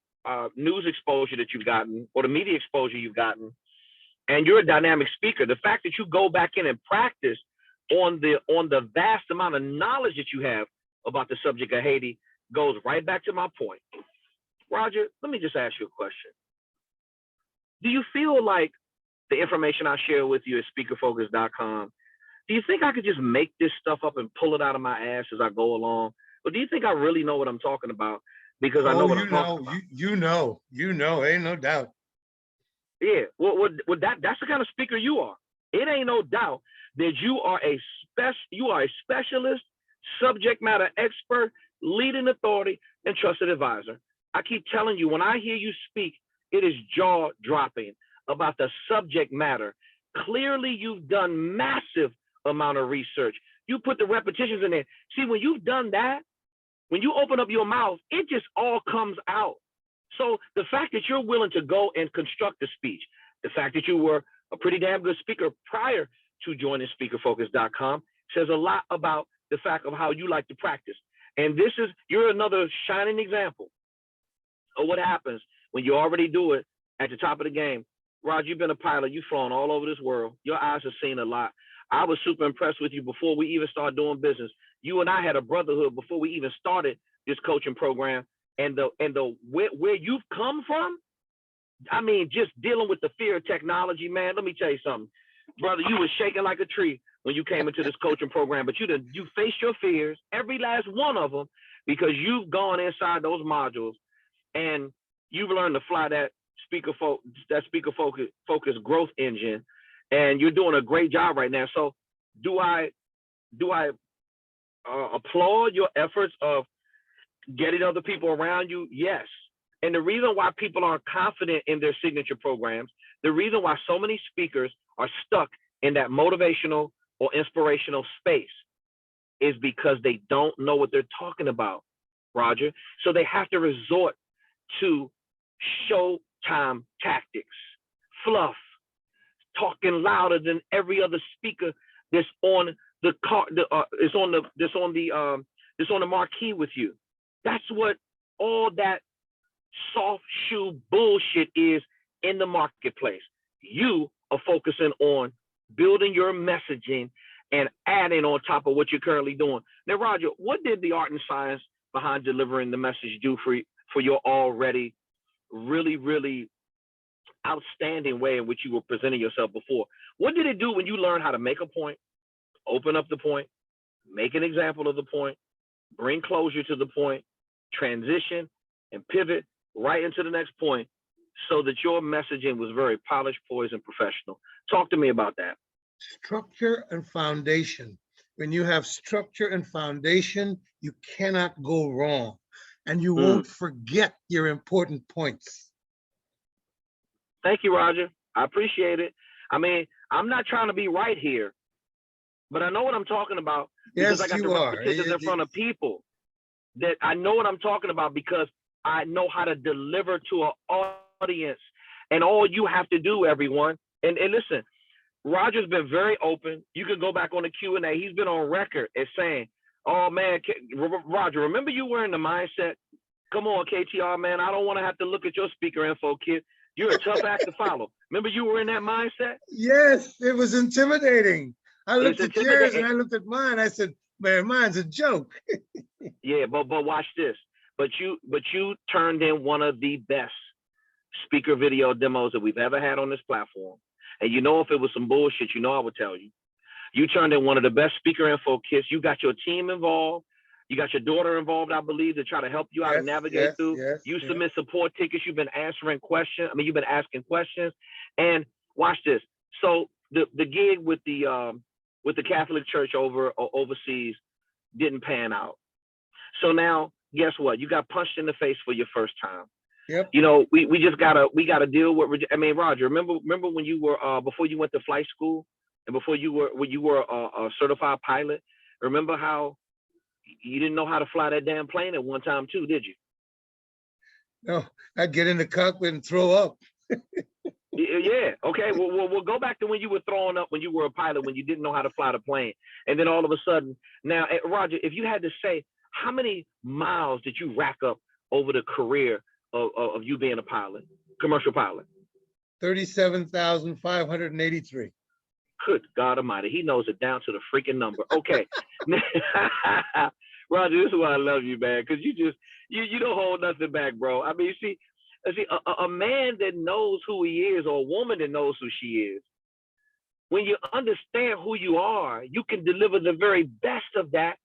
news exposure that you've gotten, or the media exposure you've gotten. And you're a dynamic speaker. The fact that you go back in and practice on the vast amount of knowledge that you have about the subject of Haiti goes right back to my point. Roger, let me just ask you a question. Do you feel like the information I share with you at speakerfocus.com, do you think I could just make this stuff up and pull it out of my ass as I go along? Or do you think I really know what I'm talking about? Because I know what I'm talking about. You know, ain't no doubt. Yeah, well, that's the kind of speaker you are. It ain't no doubt that you are a specialist, subject matter expert, leading authority, and trusted advisor. I keep telling you, when I hear you speak, it is jaw-dropping about the subject matter. Clearly, you've done massive amount of research. You put the repetitions in there. See, when you've done that, when you open up your mouth, it just all comes out. So the fact that you're willing to go and construct a speech, the fact that you were a pretty damn good speaker prior to joining speakerfocus.com says a lot about the fact of how you like to practice. And you're another shining example of what happens when you already do it at the top of the game. Roger, you've been a pilot. You've flown all over this world. Your eyes have seen a lot. I was super impressed with you before we even started doing business. You and I had a brotherhood before we even started this coaching program. And where you've come from, I mean, just dealing with the fear of technology, man. Let me tell you something, brother. You were shaking like a tree when you came into this coaching program, but you faced your fears, every last one of them, because you've gone inside those modules and you've learned to fly that speaker focus growth engine, and you're doing a great job right now. So, do I applaud your efforts of Getting other people around you, yes. And the reason why people aren't confident in their signature programs, the reason why so many speakers are stuck in that motivational or inspirational space is because they don't know what they're talking about, Roger. So they have to resort to showtime tactics, fluff, talking louder than every other speaker that's on the car, that's on the marquee with you. That's what all that soft shoe bullshit is in the marketplace. You are focusing on building your messaging and adding on top of what you're currently doing. Now, Roger, what did the art and science behind delivering the message do for your already really, really outstanding way in which you were presenting yourself before? What did it do when you learned how to make a point, open up the point, make an example of the point, bring closure to the point, transition and pivot right into the next point so that your messaging was very polished, poised, and professional? Talk to me about that. Structure and foundation. When you have structure and foundation, you cannot go wrong, and you won't forget your important points. Thank you, Roger. I appreciate it. I mean, I'm not trying to be right here, but I know what I'm talking about because Yes, I got the you are. repetitions in front of people that I know what I'm talking about because I know how to deliver to an audience. And all you have to do, everyone, and listen, Roger's been very open. You can go back on the Q&A. He's been on record as saying, oh, man, Roger, remember you were in the mindset? Come on, KTR, man. I don't want to have to look at your speaker info, kid. You're a tough act to follow. Remember you were in that mindset? Yes, it was intimidating. I looked It's at yours and I looked at mine. I said, man, mine's a joke. Yeah, but watch this. But you turned in one of the best speaker video demos that we've ever had on this platform. And you know, if it was some bullshit, you know I would tell you. You turned in one of the best speaker info kits. You got your team involved. You got your daughter involved, I believe, to try to help you out and navigate through. You submit support tickets. You've been answering questions. I mean, you've been asking questions. And watch this. So the gig with the Catholic Church overseas didn't pan out. So now, guess what? You got punched in the face for your first time. Yep. You know, we gotta deal with. I mean, Roger, remember when you were before you went to flight school and before you were a certified pilot? Remember how you didn't know how to fly that damn plane at one time too, did you? No, I'd get in the cockpit and throw up. Yeah. Okay. Well, we'll go back to when you were throwing up when you were a pilot, when you didn't know how to fly the plane, and then all of a sudden, now, Roger, if you had to say, how many miles did you rack up over the career of you being a pilot, commercial pilot? 37,583. Good God Almighty, he knows it down to the freaking number. Okay, Roger, this is why I love you, man, because you don't hold nothing back, bro. I mean, see, a man that knows who he is, or a woman that knows who she is, when you understand who you are, you can deliver the very best of that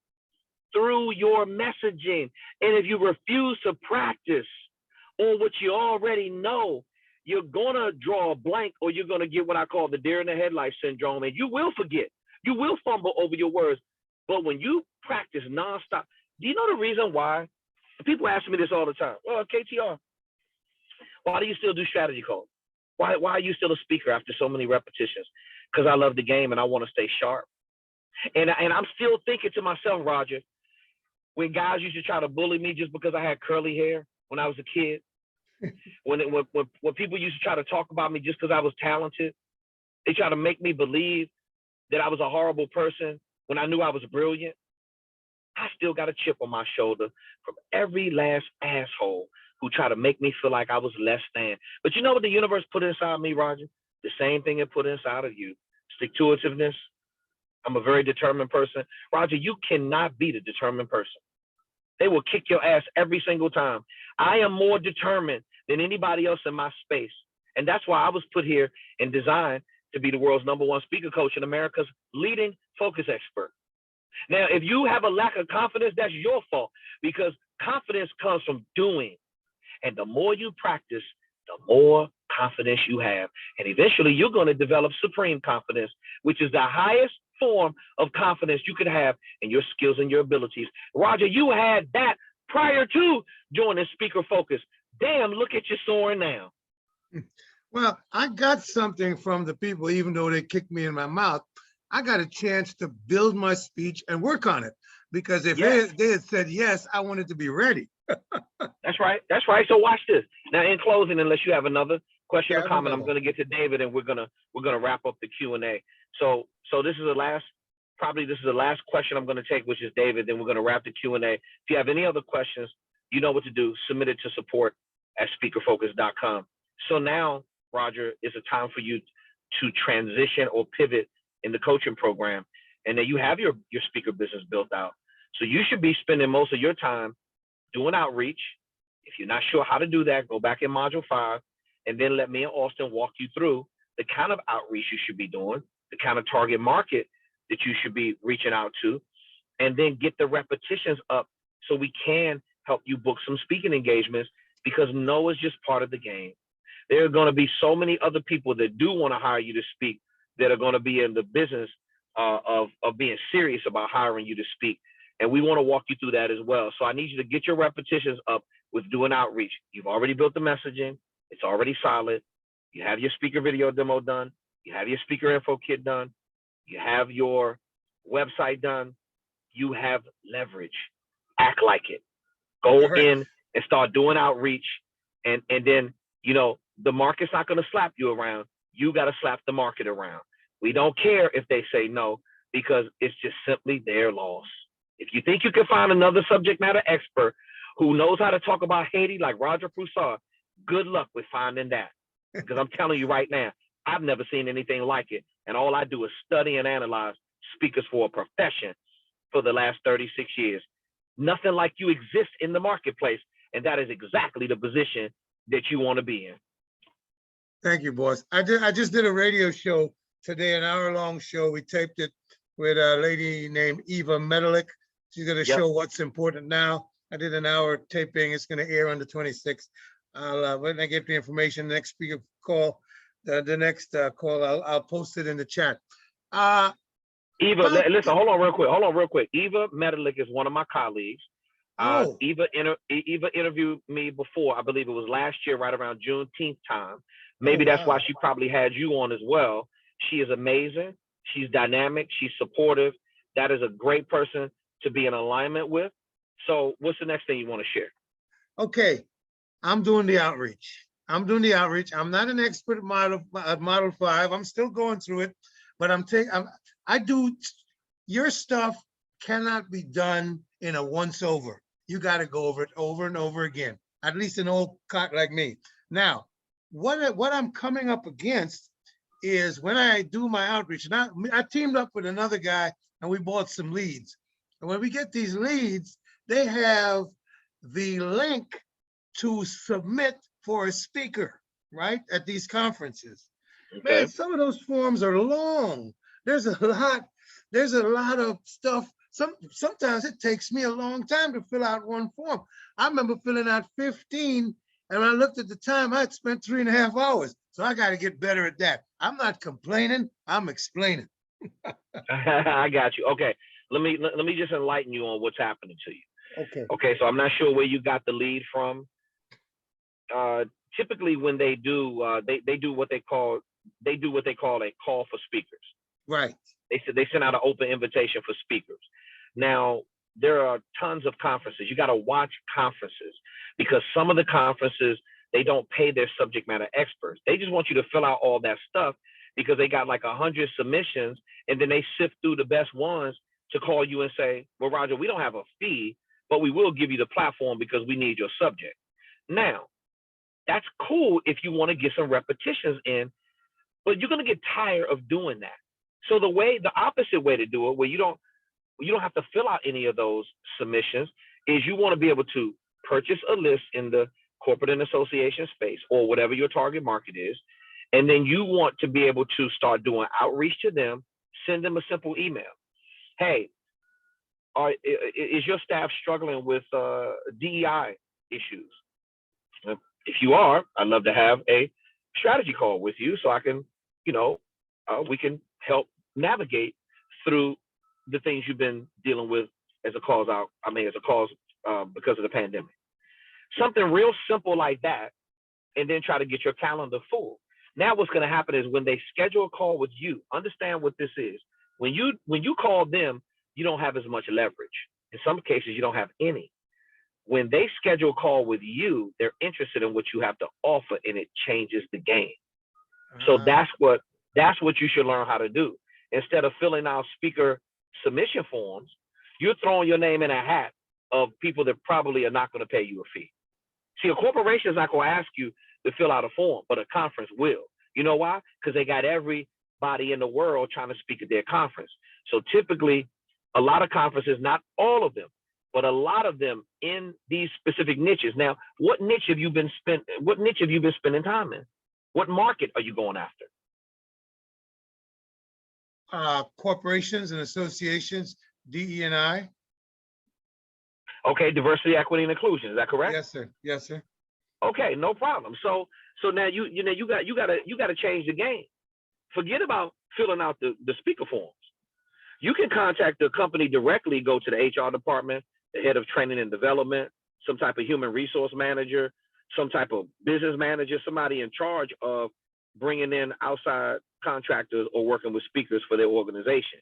through your messaging. And if you refuse to practice on what you already know, you're gonna draw a blank, or you're gonna get what I call the deer in the headlight syndrome, and you will forget. You will fumble over your words. But when you practice nonstop, do you know the reason why? People ask me this all the time. Well, KTR, why do you still do strategy calls? Why are you still a speaker after so many repetitions? Because I love the game and I want to stay sharp. And I'm still thinking to myself, Roger, when guys used to try to bully me just because I had curly hair when I was a kid, when people used to try to talk about me just because I was talented, they try to make me believe that I was a horrible person when I knew I was brilliant. I still got a chip on my shoulder from every last asshole who tried to make me feel like I was less than. But you know what the universe put inside me, Roger? The same thing it put inside of you. Stick-to-itiveness. I'm a very determined person. Roger, you cannot beat a determined person. They will kick your ass every single time. I am more determined than anybody else in my space. And that's why I was put here and designed to be the world's #1 speaker coach and America's leading focus expert. Now, if you have a lack of confidence, that's your fault, because confidence comes from doing. And the more you practice, the more confidence you have. And eventually you're going to develop supreme confidence, which is the highest form of confidence you could have in your skills and your abilities. Roger, you had that prior to joining Speaker Focus. Damn, look at you soaring now. Well, I got something from the people, even though they kicked me in my mouth. I got a chance to build my speech and work on it, because if they had said yes, I wanted to be ready. That's right. That's right. So watch this. Now, in closing, unless you have another question Yeah, or comment, I'm going to get to David, and we're gonna wrap up the Q&A. So this is the last question I'm going to take, which is David. Then we're going to wrap the Q&A. If you have any other questions, you know what to do. Submit it to support@speakerfocus.com. So now, Roger, is a time for you to transition or pivot in the coaching program, and then you have your speaker business built out. So you should be spending most of your time doing outreach. If you're not sure how to do that, go back in module 5, and then let me and Austin walk you through the kind of outreach you should be doing, the kind of target market that you should be reaching out to, and then get the repetitions up so we can help you book some speaking engagements, because no is just part of the game. There are going to be so many other people that do want to hire you to speak that are going to be in the business of being serious about hiring you to speak. And we want to walk you through that as well. So I need you to get your repetitions up with doing outreach. You've already built the messaging. It's already solid. You have your speaker video demo done. You have your speaker info kit done. You have your website done. You have leverage. Act like it. Go in and start doing outreach. And then, you know, the market's not going to slap you around. You got to slap the market around. We don't care if they say no, because it's just simply their loss. If you think you can find another subject matter expert who knows how to talk about Haiti like Roger Broussard, good luck with finding that. Because I'm telling you right now, I've never seen anything like it. And all I do is study and analyze speakers for a profession for the last 36 years. Nothing like you exists in the marketplace. And that is exactly the position that you want to be in. Thank you, boss. I just did a radio show today, an hour-long show. We taped it with a lady named Eva Medelik. She's going to show what's important now. I did an hour taping. It's going to air on the 26th. When I get the information, the next speaker call, the next call, I'll post it in the chat. Eva, listen, hold on real quick. Eva Medelik is one of my colleagues. Eva interviewed me before. I believe it was last year, right around Juneteenth time. Maybe that's why she probably had you on as well. She is amazing. She's dynamic. She's supportive. That is a great person to be in alignment with. So what's the next thing you want to share? Okay, I'm doing the outreach. I'm not an expert at Model 5. I'm still going through it, but your stuff cannot be done in a once over. You got to go over it over and over again, at least an old cock like me. Now, what I'm coming up against is when I do my outreach. Now, I teamed up with another guy and we bought some leads. And when we get these leads, they have the link to submit for a speaker, right, at these conferences. Okay. Man, some of those forms are long. There's a lot of stuff. Sometimes it takes me a long time to fill out one form. I remember filling out 15, and when I looked at the time, I'd spent 3.5 hours. So I got to get better at that. I'm not complaining, I'm explaining. I got you. Okay, let me just enlighten you on what's happening to you. Okay, so I'm not sure where you got the lead from. Typically, when they do, they do what they call a call for speakers. Right. They send out an open invitation for speakers. Now, there are tons of conferences. You got to watch conferences, because some of the conferences, they don't pay their subject matter experts. They just want you to fill out all that stuff because they got like 100 submissions, and then they sift through the best ones to call you and say, well, Roger, we don't have a fee, but we will give you the platform because we need your subject. Now, that's cool if you want to get some repetitions in, but you're going to get tired of doing that. So the opposite way to do it, where you don't have to fill out any of those submissions, is you want to be able to purchase a list in the corporate and association space or whatever your target market is. And then you want to be able to start doing outreach to them, send them a simple email. Hey, is your staff struggling with DEI issues? If you are, I'd love to have a strategy call with you so I can, we can help navigate through the things you've been dealing with as a cause because of the pandemic. Something real simple like that, and then try to get your calendar full. Now what's going to happen is when they schedule a call with you, understand what this is. When you call them, you don't have as much leverage. In some cases, you don't have any. When they schedule a call with you, they're interested in what you have to offer, and it changes the game. So that's what you should learn how to do. Instead of filling out speaker submission forms, you're throwing your name in a hat of people that probably are not going to pay you a fee. See, a corporation is not going to ask you to fill out a form, but a conference will. You know why? Because they got everybody in the world trying to speak at their conference. So typically, a lot of conferences, not all of them, but a lot of them in these specific niches. Now, what niche have you been spending time in? What market are you going after? Corporations and associations, DE&I. Okay, diversity, equity, and inclusion. Is that correct? Yes, sir. Yes, sir. Okay, no problem. So now you gotta change the game. Forget about filling out the speaker forms. You can contact the company directly, go to the HR department, the head of training and development, some type of human resource manager, some type of business manager, somebody in charge of bringing in outside contractors or working with speakers for their organization.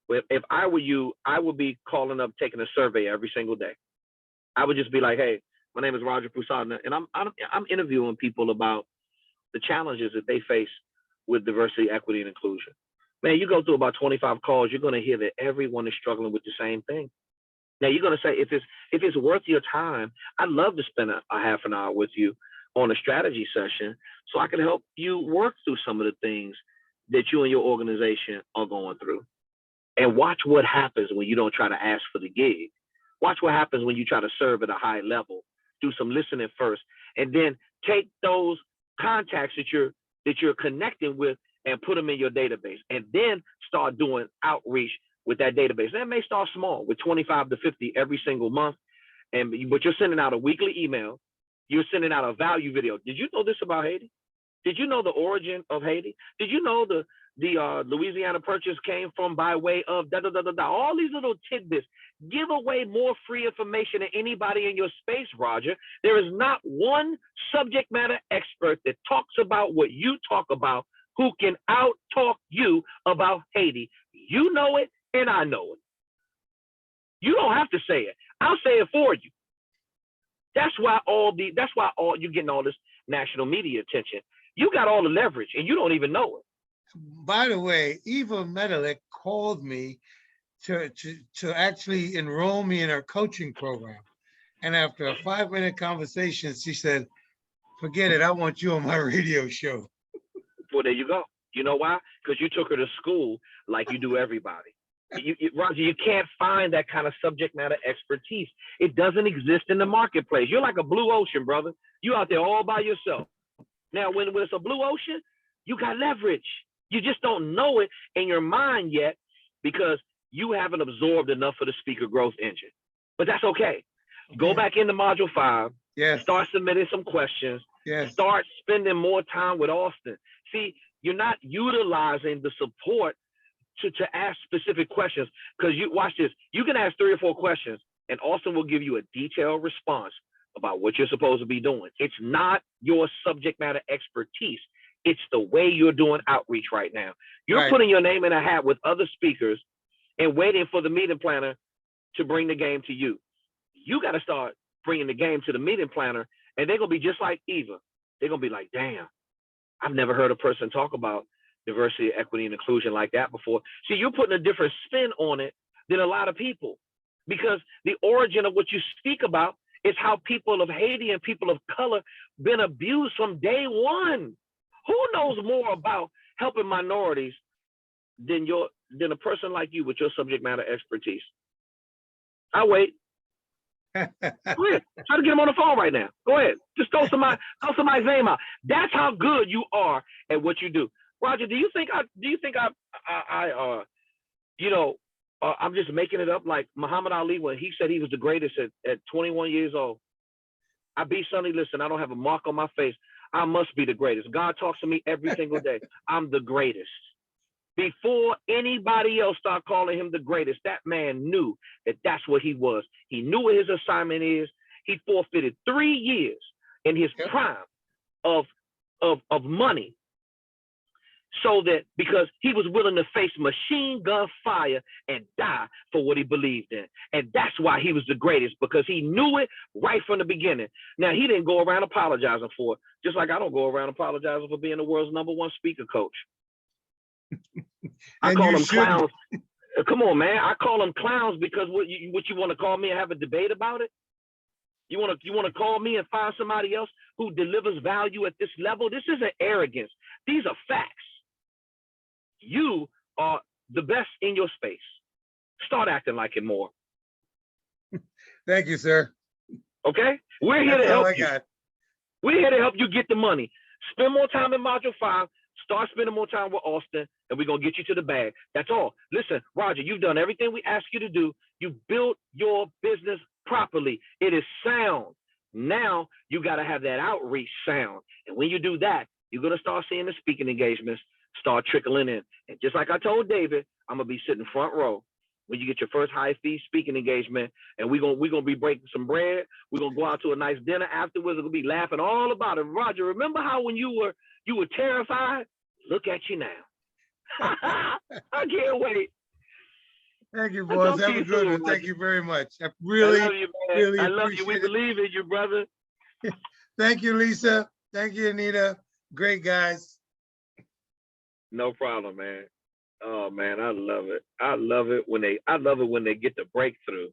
If I were you, I would be calling up, taking a survey every single day. I would just be like, hey, my name is Roger Poussard, and I'm interviewing people about the challenges that they face with diversity, equity, and inclusion. Man, you go through about 25 calls, you're going to hear that everyone is struggling with the same thing. Now you're going to say, if it's worth your time, I'd love to spend a half an hour with you on a strategy session so I can help you work through some of the things that you and your organization are going through. And watch what happens when you don't try to ask for the gig. Watch what happens when you try to serve at a high level. Do some listening first, and then take those contacts that you're connecting with and put them in your database, and then start doing outreach with that database. That may start small with 25 to 50 every single month, but you're sending out a weekly email. You're sending out a value video. Did you know this about Haiti? Did you know the origin of Haiti? Did you know the Louisiana Purchase came from by way of da-da-da-da-da? All these little tidbits. Give away more free information than anybody in your space, Roger. There is not one subject matter expert that talks about what you talk about who can out-talk you about Haiti. You know it, and I know it. You don't have to say it. I'll say it for you. That's why you're getting all this national media attention. You got all the leverage, and you don't even know it. By the way, Eva Medelik called me to actually enroll me in her coaching program. And after a 5-minute conversation, she said, forget it, I want you on my radio show. Well, there you go. You know why? Because you took her to school like you do everybody. Roger, you can't find that kind of subject matter expertise. It doesn't exist in the marketplace. You're like a blue ocean, brother. You out there all by yourself. Now, when it's a blue ocean, you got leverage. You just don't know it in your mind yet because you haven't absorbed enough of the speaker growth engine. But that's okay. Go back into module 5. Yes. Start submitting some questions. Yes. Start spending more time with Auston. See, you're not utilizing the support to ask specific questions, because you watch this. You can ask 3 or 4 questions, and Auston will give you a detailed response about what you're supposed to be doing. It's not your subject matter expertise. It's the way you're doing outreach right now. You're putting your name in a hat with other speakers and waiting for the meeting planner to bring the game to you. You got to start bringing the game to the meeting planner, and they're going to be just like Eva. They're going to be like, damn, I've never heard a person talk about diversity, equity, and inclusion like that before. See, you're putting a different spin on it than a lot of people, because the origin of what you speak about is how people of Haiti and people of color been abused from day one. Who knows more about helping minorities than a person like you with your subject matter expertise? I'll wait. Go ahead. Try to get him on the phone right now. Go ahead. Just throw somebody's name out. That's how good you are at what you do. Roger, do you think I'm just making it up like Muhammad Ali when he said he was the greatest at 21 years old? I beat Sonny Liston. I don't have a mark on my face. I must be the greatest. God talks to me every single day. I'm the greatest. Before anybody else started calling him the greatest, that man knew that that's what he was. He knew what his assignment is. He forfeited 3 years in his prime of money, so that because he was willing to face machine gun fire and die for what he believed in. And that's why he was the greatest, because he knew it right from the beginning. Now, he didn't go around apologizing for it, just like I don't go around apologizing for being the world's #1 speaker coach. I call them clowns. Come on, man. I call them clowns because what you want to call me and have a debate about it? You want to call me and find somebody else who delivers value at this level? This isn't arrogance. These are facts. You are the best in your space. Start acting like it more. Thank you, sir. Okay? We're here to That's all help I you. got. We're here to help you get the money. Spend more time in Module 5. Start spending more time with Auston, and we're going to get you to the bag. That's all. Listen, Roger, you've done everything we asked you to do. You built your business properly. It is sound. Now you got to have that outreach sound. And when you do that, you're going to start seeing the speaking engagements start trickling in. And just like I told David, I'm going to be sitting front row when you get your first high fee speaking engagement, and we're gonna be breaking some bread. We're gonna go out to a nice dinner afterwards. We're gonna be laughing all about it. Roger, remember how when you were terrified? Look at you now. I can't wait. Thank you, boys. Have a good one. Thank you very much. I really, I love you, man. really I love you. We appreciate it. believe in you, brother. Thank you, Lisa. Thank you, Anita. Great guys. No problem, man. Oh man, I love it. I love it when they get the breakthrough.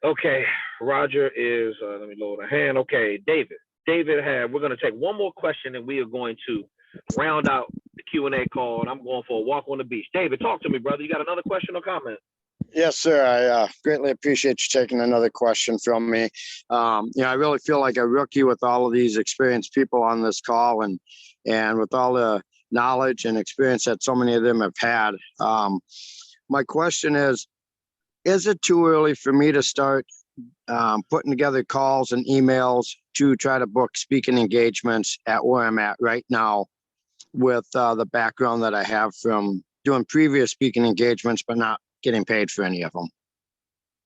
Okay, Roger is let me lower the hand. Okay, David. We're gonna take one more question and we are going to round out the Q&A call, and I'm going for a walk on the beach. David, talk to me, brother. You got another question or comment? Yes, sir. I greatly appreciate you taking another question from me. I really feel like a rookie with all of these experienced people on this call, and with all the knowledge and experience that so many of them have had. My question is it too early for me to start putting together calls and emails to try to book speaking engagements at where I'm at right now with the background that I have from doing previous speaking engagements, but not getting paid for any of them?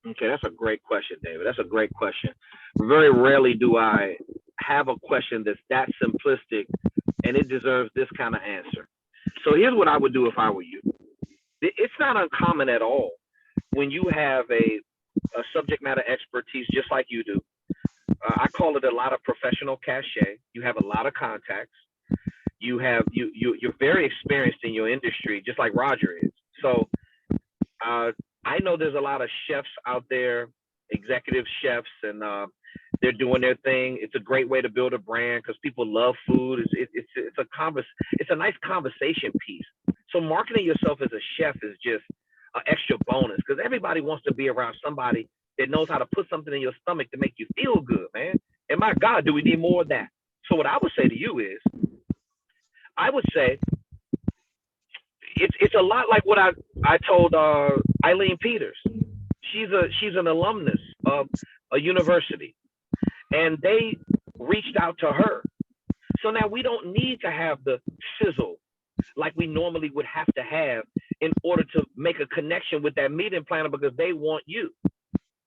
Okay, that's a great question, David. That's a great question. Very rarely do I have a question that's that simplistic and it deserves this kind of answer. So here's what I would do if I were you. It's not uncommon at all when you have a subject matter expertise just like you do. I call it a lot of professional cachet. You have a lot of contacts. You're very experienced in your industry, just like Roger is. So I know there's a lot of chefs out there, executive chefs, and they're doing their thing. It's a great way to build a brand because people love food. It's a nice conversation piece. So marketing yourself as a chef is just an extra bonus because everybody wants to be around somebody that knows how to put something in your stomach to make you feel good, man. And my God, do we need more of that? So what I would say to you is, I would say it's a lot like what I told Eileen Peters. She's an alumnus of a university, and they reached out to her. So now we don't need to have the sizzle like we normally would have to have in order to make a connection with that meeting planner because they want you.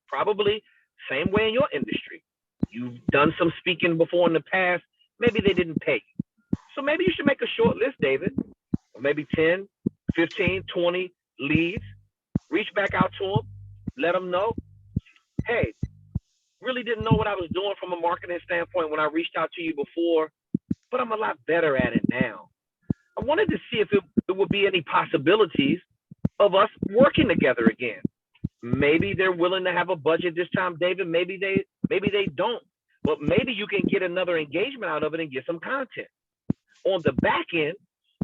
Probably same way in your industry. You've done some speaking before in the past. Maybe they didn't pay you. So maybe you should make a short list, David, or maybe 10, 15, 20 leads. Reach back out to them. Let them know, hey, really didn't know what I was doing from a marketing standpoint when I reached out to you before, but I'm a lot better at it now. I wanted to see if it would be any possibilities of us working together again. Maybe they're willing to have a budget this time, David. Maybe they don't. But maybe you can get another engagement out of it and get some content. On the back end,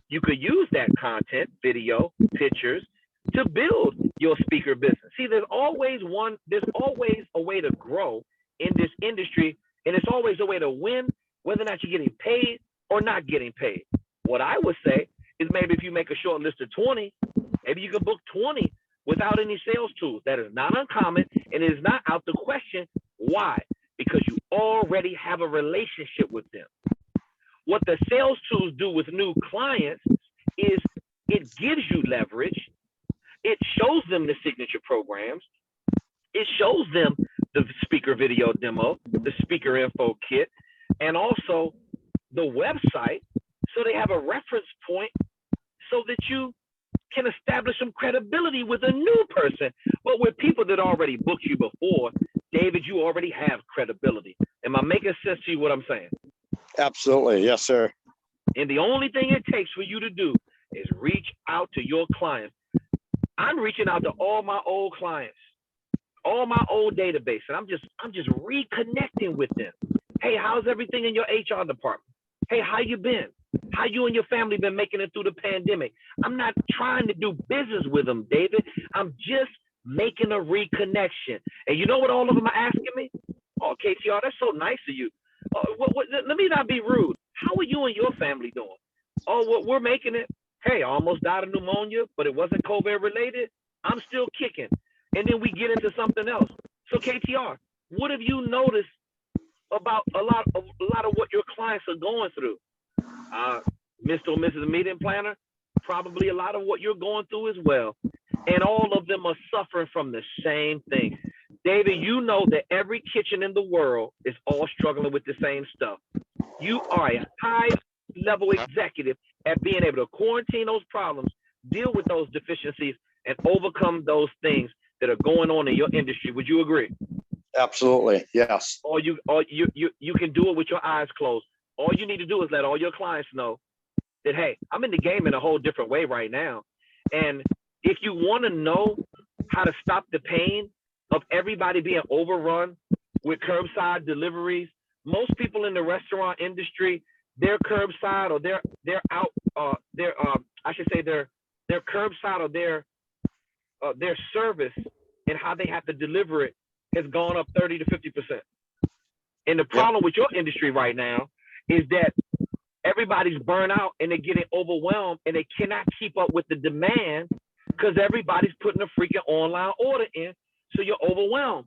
you could use that content, video, pictures, to build your speaker business. See, there's always a way to grow in this industry, and it's always a way to win, whether or not you're getting paid or not getting paid. What I would say is maybe if you make a short list of 20, maybe you can book 20 without any sales tools. That is not uncommon, and it is not out the question. Why? Because you already have a relationship with them. What the sales tools do with new clients is It gives you leverage. It shows them the signature programs. It shows them the speaker video demo, the speaker info kit, and also the website, so they have a reference point so that you can establish some credibility with a new person. But with people that already booked you before, David, you already have credibility. Am I making sense to you what I'm saying? Absolutely. Yes, sir. And the only thing it takes for you to do is reach out to your clients. I'm reaching out to all my old clients, all my old database, and I'm just reconnecting with them. Hey, how's everything in your HR department? Hey, how you been? How you and your family been making it through the pandemic? I'm not trying to do business with them, David. I'm just making a reconnection. And you know what all of them are asking me? Oh, KTR, that's so nice of you. Let me not be rude. How are you and your family doing? Oh, we're making it. Hey, I almost died of pneumonia, but it wasn't COVID related. I'm still kicking. And then we get into something else. So KTR, what have you noticed about a lot of what your clients are going through? Mr. or Mrs. Meeting Planner, probably a lot of what you're going through as well. And all of them are suffering from the same thing. David, you know that every kitchen in the world is all struggling with the same stuff. You are a high-level executive at being able to quarantine those problems, deal with those deficiencies, and overcome those things that are going on in your industry. Would you agree? Absolutely. Yes. Or you can do it with your eyes closed. All you need to do is let all your clients know that, hey, I'm in the game in a whole different way right now. And if you want to know how to stop the pain of everybody being overrun with curbside deliveries, most people in the restaurant industry, their curbside or their curbside or their service and how they have to deliver it has gone up 30 to 50%. And the problem with your industry right now is that everybody's burnt out and they're getting overwhelmed and they cannot keep up with the demand because everybody's putting a freaking online order in, so you're overwhelmed.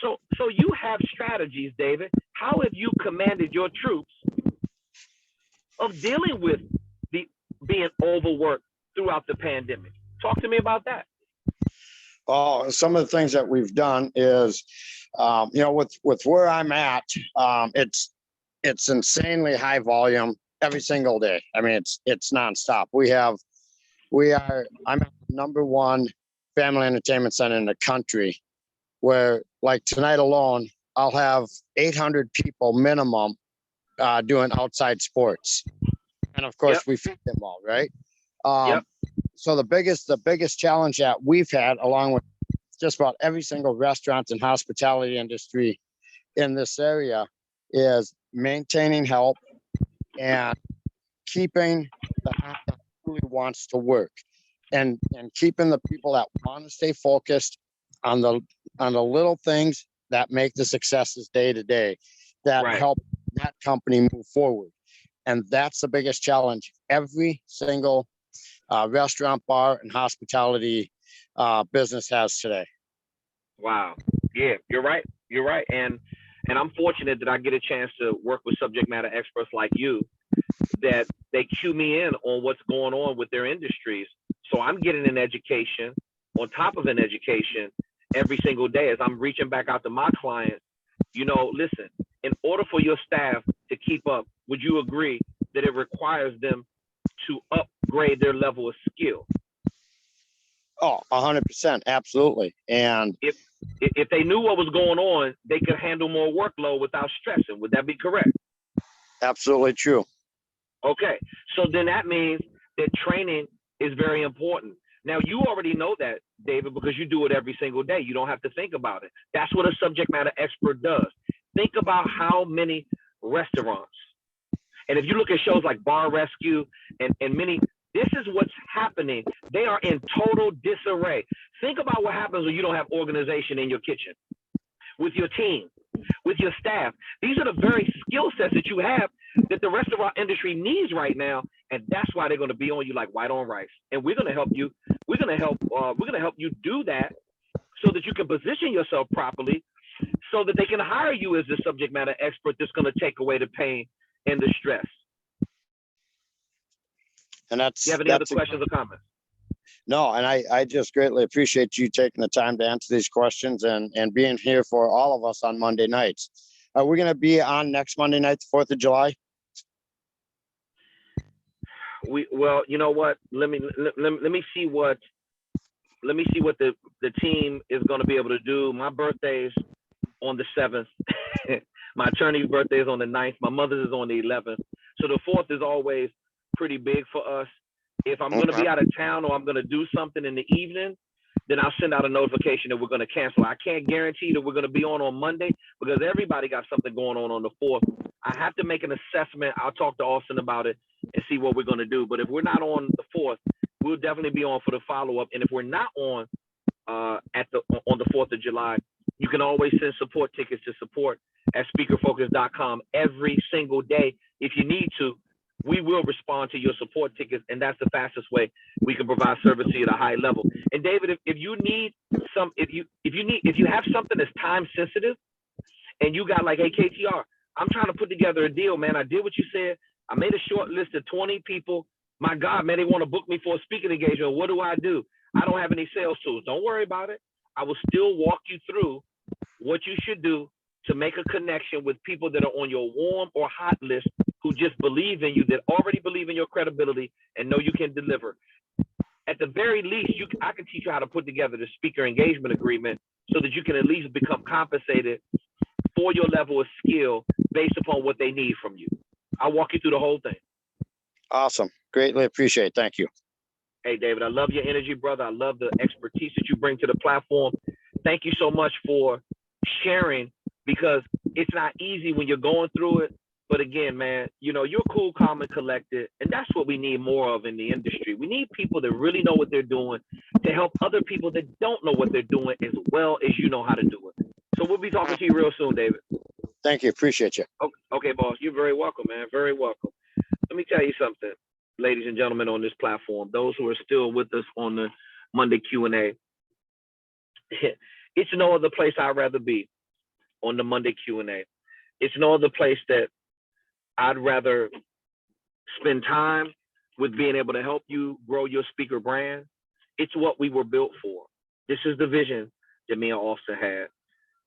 So you have strategies, David. How have you commanded your troops of dealing with being overworked throughout the pandemic? Talk to me about that. Oh, some of the things that we've done is, with where I'm at, it's insanely high volume every single day. I mean, it's nonstop. I'm at the #1 family entertainment center in the country, where like tonight alone, I'll have 800 people minimum doing outside sports. And of course we feed them all, right? So the biggest challenge that we've had, along with just about every single restaurant and hospitality industry in this area, is maintaining help and keeping the hand that truly wants to work, and keeping the people that want to stay focused on the little things that make the successes day to day, that help that company move forward. And that's the biggest challenge every single restaurant, bar, and hospitality business has today. Wow. Yeah, you're right. You're right. And I'm fortunate that I get a chance to work with subject matter experts like you, that they cue me in on what's going on with their industries. So I'm getting an education on top of an education every single day as I'm reaching back out to my clients. Listen, in order for your staff to keep up, would you agree that it requires them to upgrade their level of skill? Oh, 100%. Absolutely. And if they knew what was going on, they could handle more workload without stressing. Would that be correct? Absolutely true. Okay. So then that means that training is very important. Now, you already know that, David, because you do it every single day. You don't have to think about it. That's what a subject matter expert does. Think about how many restaurants, and if you look at shows like Bar Rescue and many, this is what's happening. They are in total disarray. Think about what happens when you don't have organization in your kitchen, with your team, with your staff. These are the very skill sets that you have that the rest of our industry needs right now, and that's why they're going to be on you like white on rice. And we're going to help you. We're going to help you do that so that you can position yourself properly, so that they can hire you as the subject matter expert that's going to take away the pain and the stress. And Do you have any other questions or comments? No, and I just greatly appreciate you taking the time to answer these questions and being here for all of us on Monday nights. Are we going to be on next Monday night, the 4th of July? Well, you know what? Let me see what the team is going to be able to do. My birthday's on the 7th. My attorney's birthday is on the 9th. My mother's is on the 11th. So the 4th is always pretty big for us. If I'm going to be out of town or I'm going to do something in the evening, then I'll send out a notification that we're going to cancel. I can't guarantee that we're going to be on Monday because everybody got something going on the 4th. I have to make an assessment. I'll talk to Austin about it and see what we're going to do. But if we're not on the 4th, we'll definitely be on for the follow-up. And if we're not on the 4th of July, you can always send support tickets to support@speakerfocus.com every single day if you need to. We will respond to your support tickets, and that's the fastest way we can provide service to you at a high level. And David, if you have something that's time sensitive, and you got like, hey KTR, I'm trying to put together a deal, man. I did what you said. I made a short list of 20 people. My God, man, they want to book me for a speaking engagement. What do? I don't have any sales tools. Don't worry about it. I will still walk you through what you should do to make a connection with people that are on your warm or hot list who just believe in you, that already believe in your credibility and know you can deliver. At the very least, I can teach you how to put together the speaker engagement agreement so that you can at least become compensated for your level of skill based upon what they need from you. I'll walk you through the whole thing. Awesome. Greatly appreciate it. Thank you. Hey, David, I love your energy, brother. I love the expertise that you bring to the platform. Thank you so much for sharing, because it's not easy when you're going through it. But again, man, you're cool, calm, and collected. And that's what we need more of in the industry. We need people that really know what they're doing to help other people that don't know what they're doing as well as you know how to do it. So we'll be talking to you real soon, David. Thank you. Appreciate you. Okay, boss. You're very welcome, man. Very welcome. Let me tell you something, ladies and gentlemen on this platform, those who are still with us on the Monday Q&A. It's no other place I'd rather be on the Monday Q&A. It's no other place that I'd rather spend time with, being able to help you grow your speaker brand. It's what we were built for. This is the vision that me and Austin had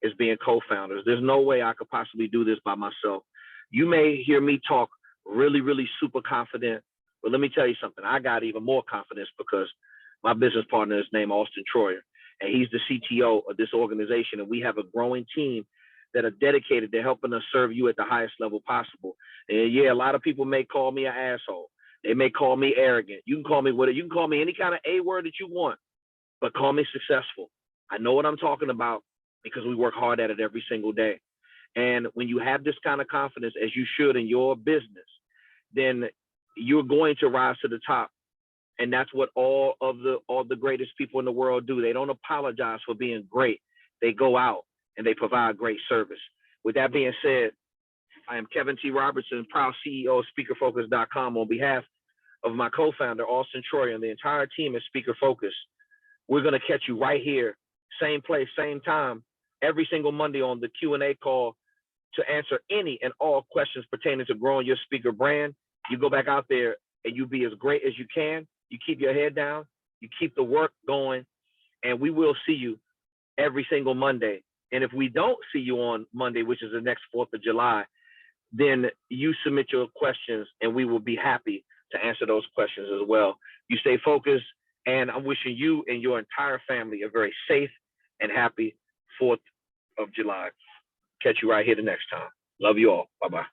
as being co-founders. There's no way I could possibly do this by myself. You may hear me talk really, really super confident, but let me tell you something. I got even more confidence because my business partner is named Auston Troyer, and he's the CTO of this organization, and we have a growing team that are dedicated to helping us serve you at the highest level possible. And yeah, a lot of people may call me an asshole. They may call me arrogant. You can call me whatever. You can call me any kind of A word that you want, but call me successful. I know what I'm talking about because we work hard at it every single day. And when you have this kind of confidence, as you should in your business, then you're going to rise to the top. And that's what all the greatest people in the world do. They don't apologize for being great. They go out and they provide great service. With that being said, I am Kevin T. Robertson, proud CEO of SpeakerFocus.com. On behalf of my co-founder, Auston Troyer, and the entire team at Speaker Focus, we're going to catch you right here, same place, same time, every single Monday on the Q&A call to answer any and all questions pertaining to growing your speaker brand. You go back out there and you be as great as you can. You keep your head down, you keep the work going, and we will see you every single Monday. And if we don't see you on Monday, which is the next 4th of July, then you submit your questions and we will be happy to answer those questions as well. You stay focused, and I'm wishing you and your entire family a very safe and happy 4th of July. Catch you right here the next time. Love you all. Bye-bye.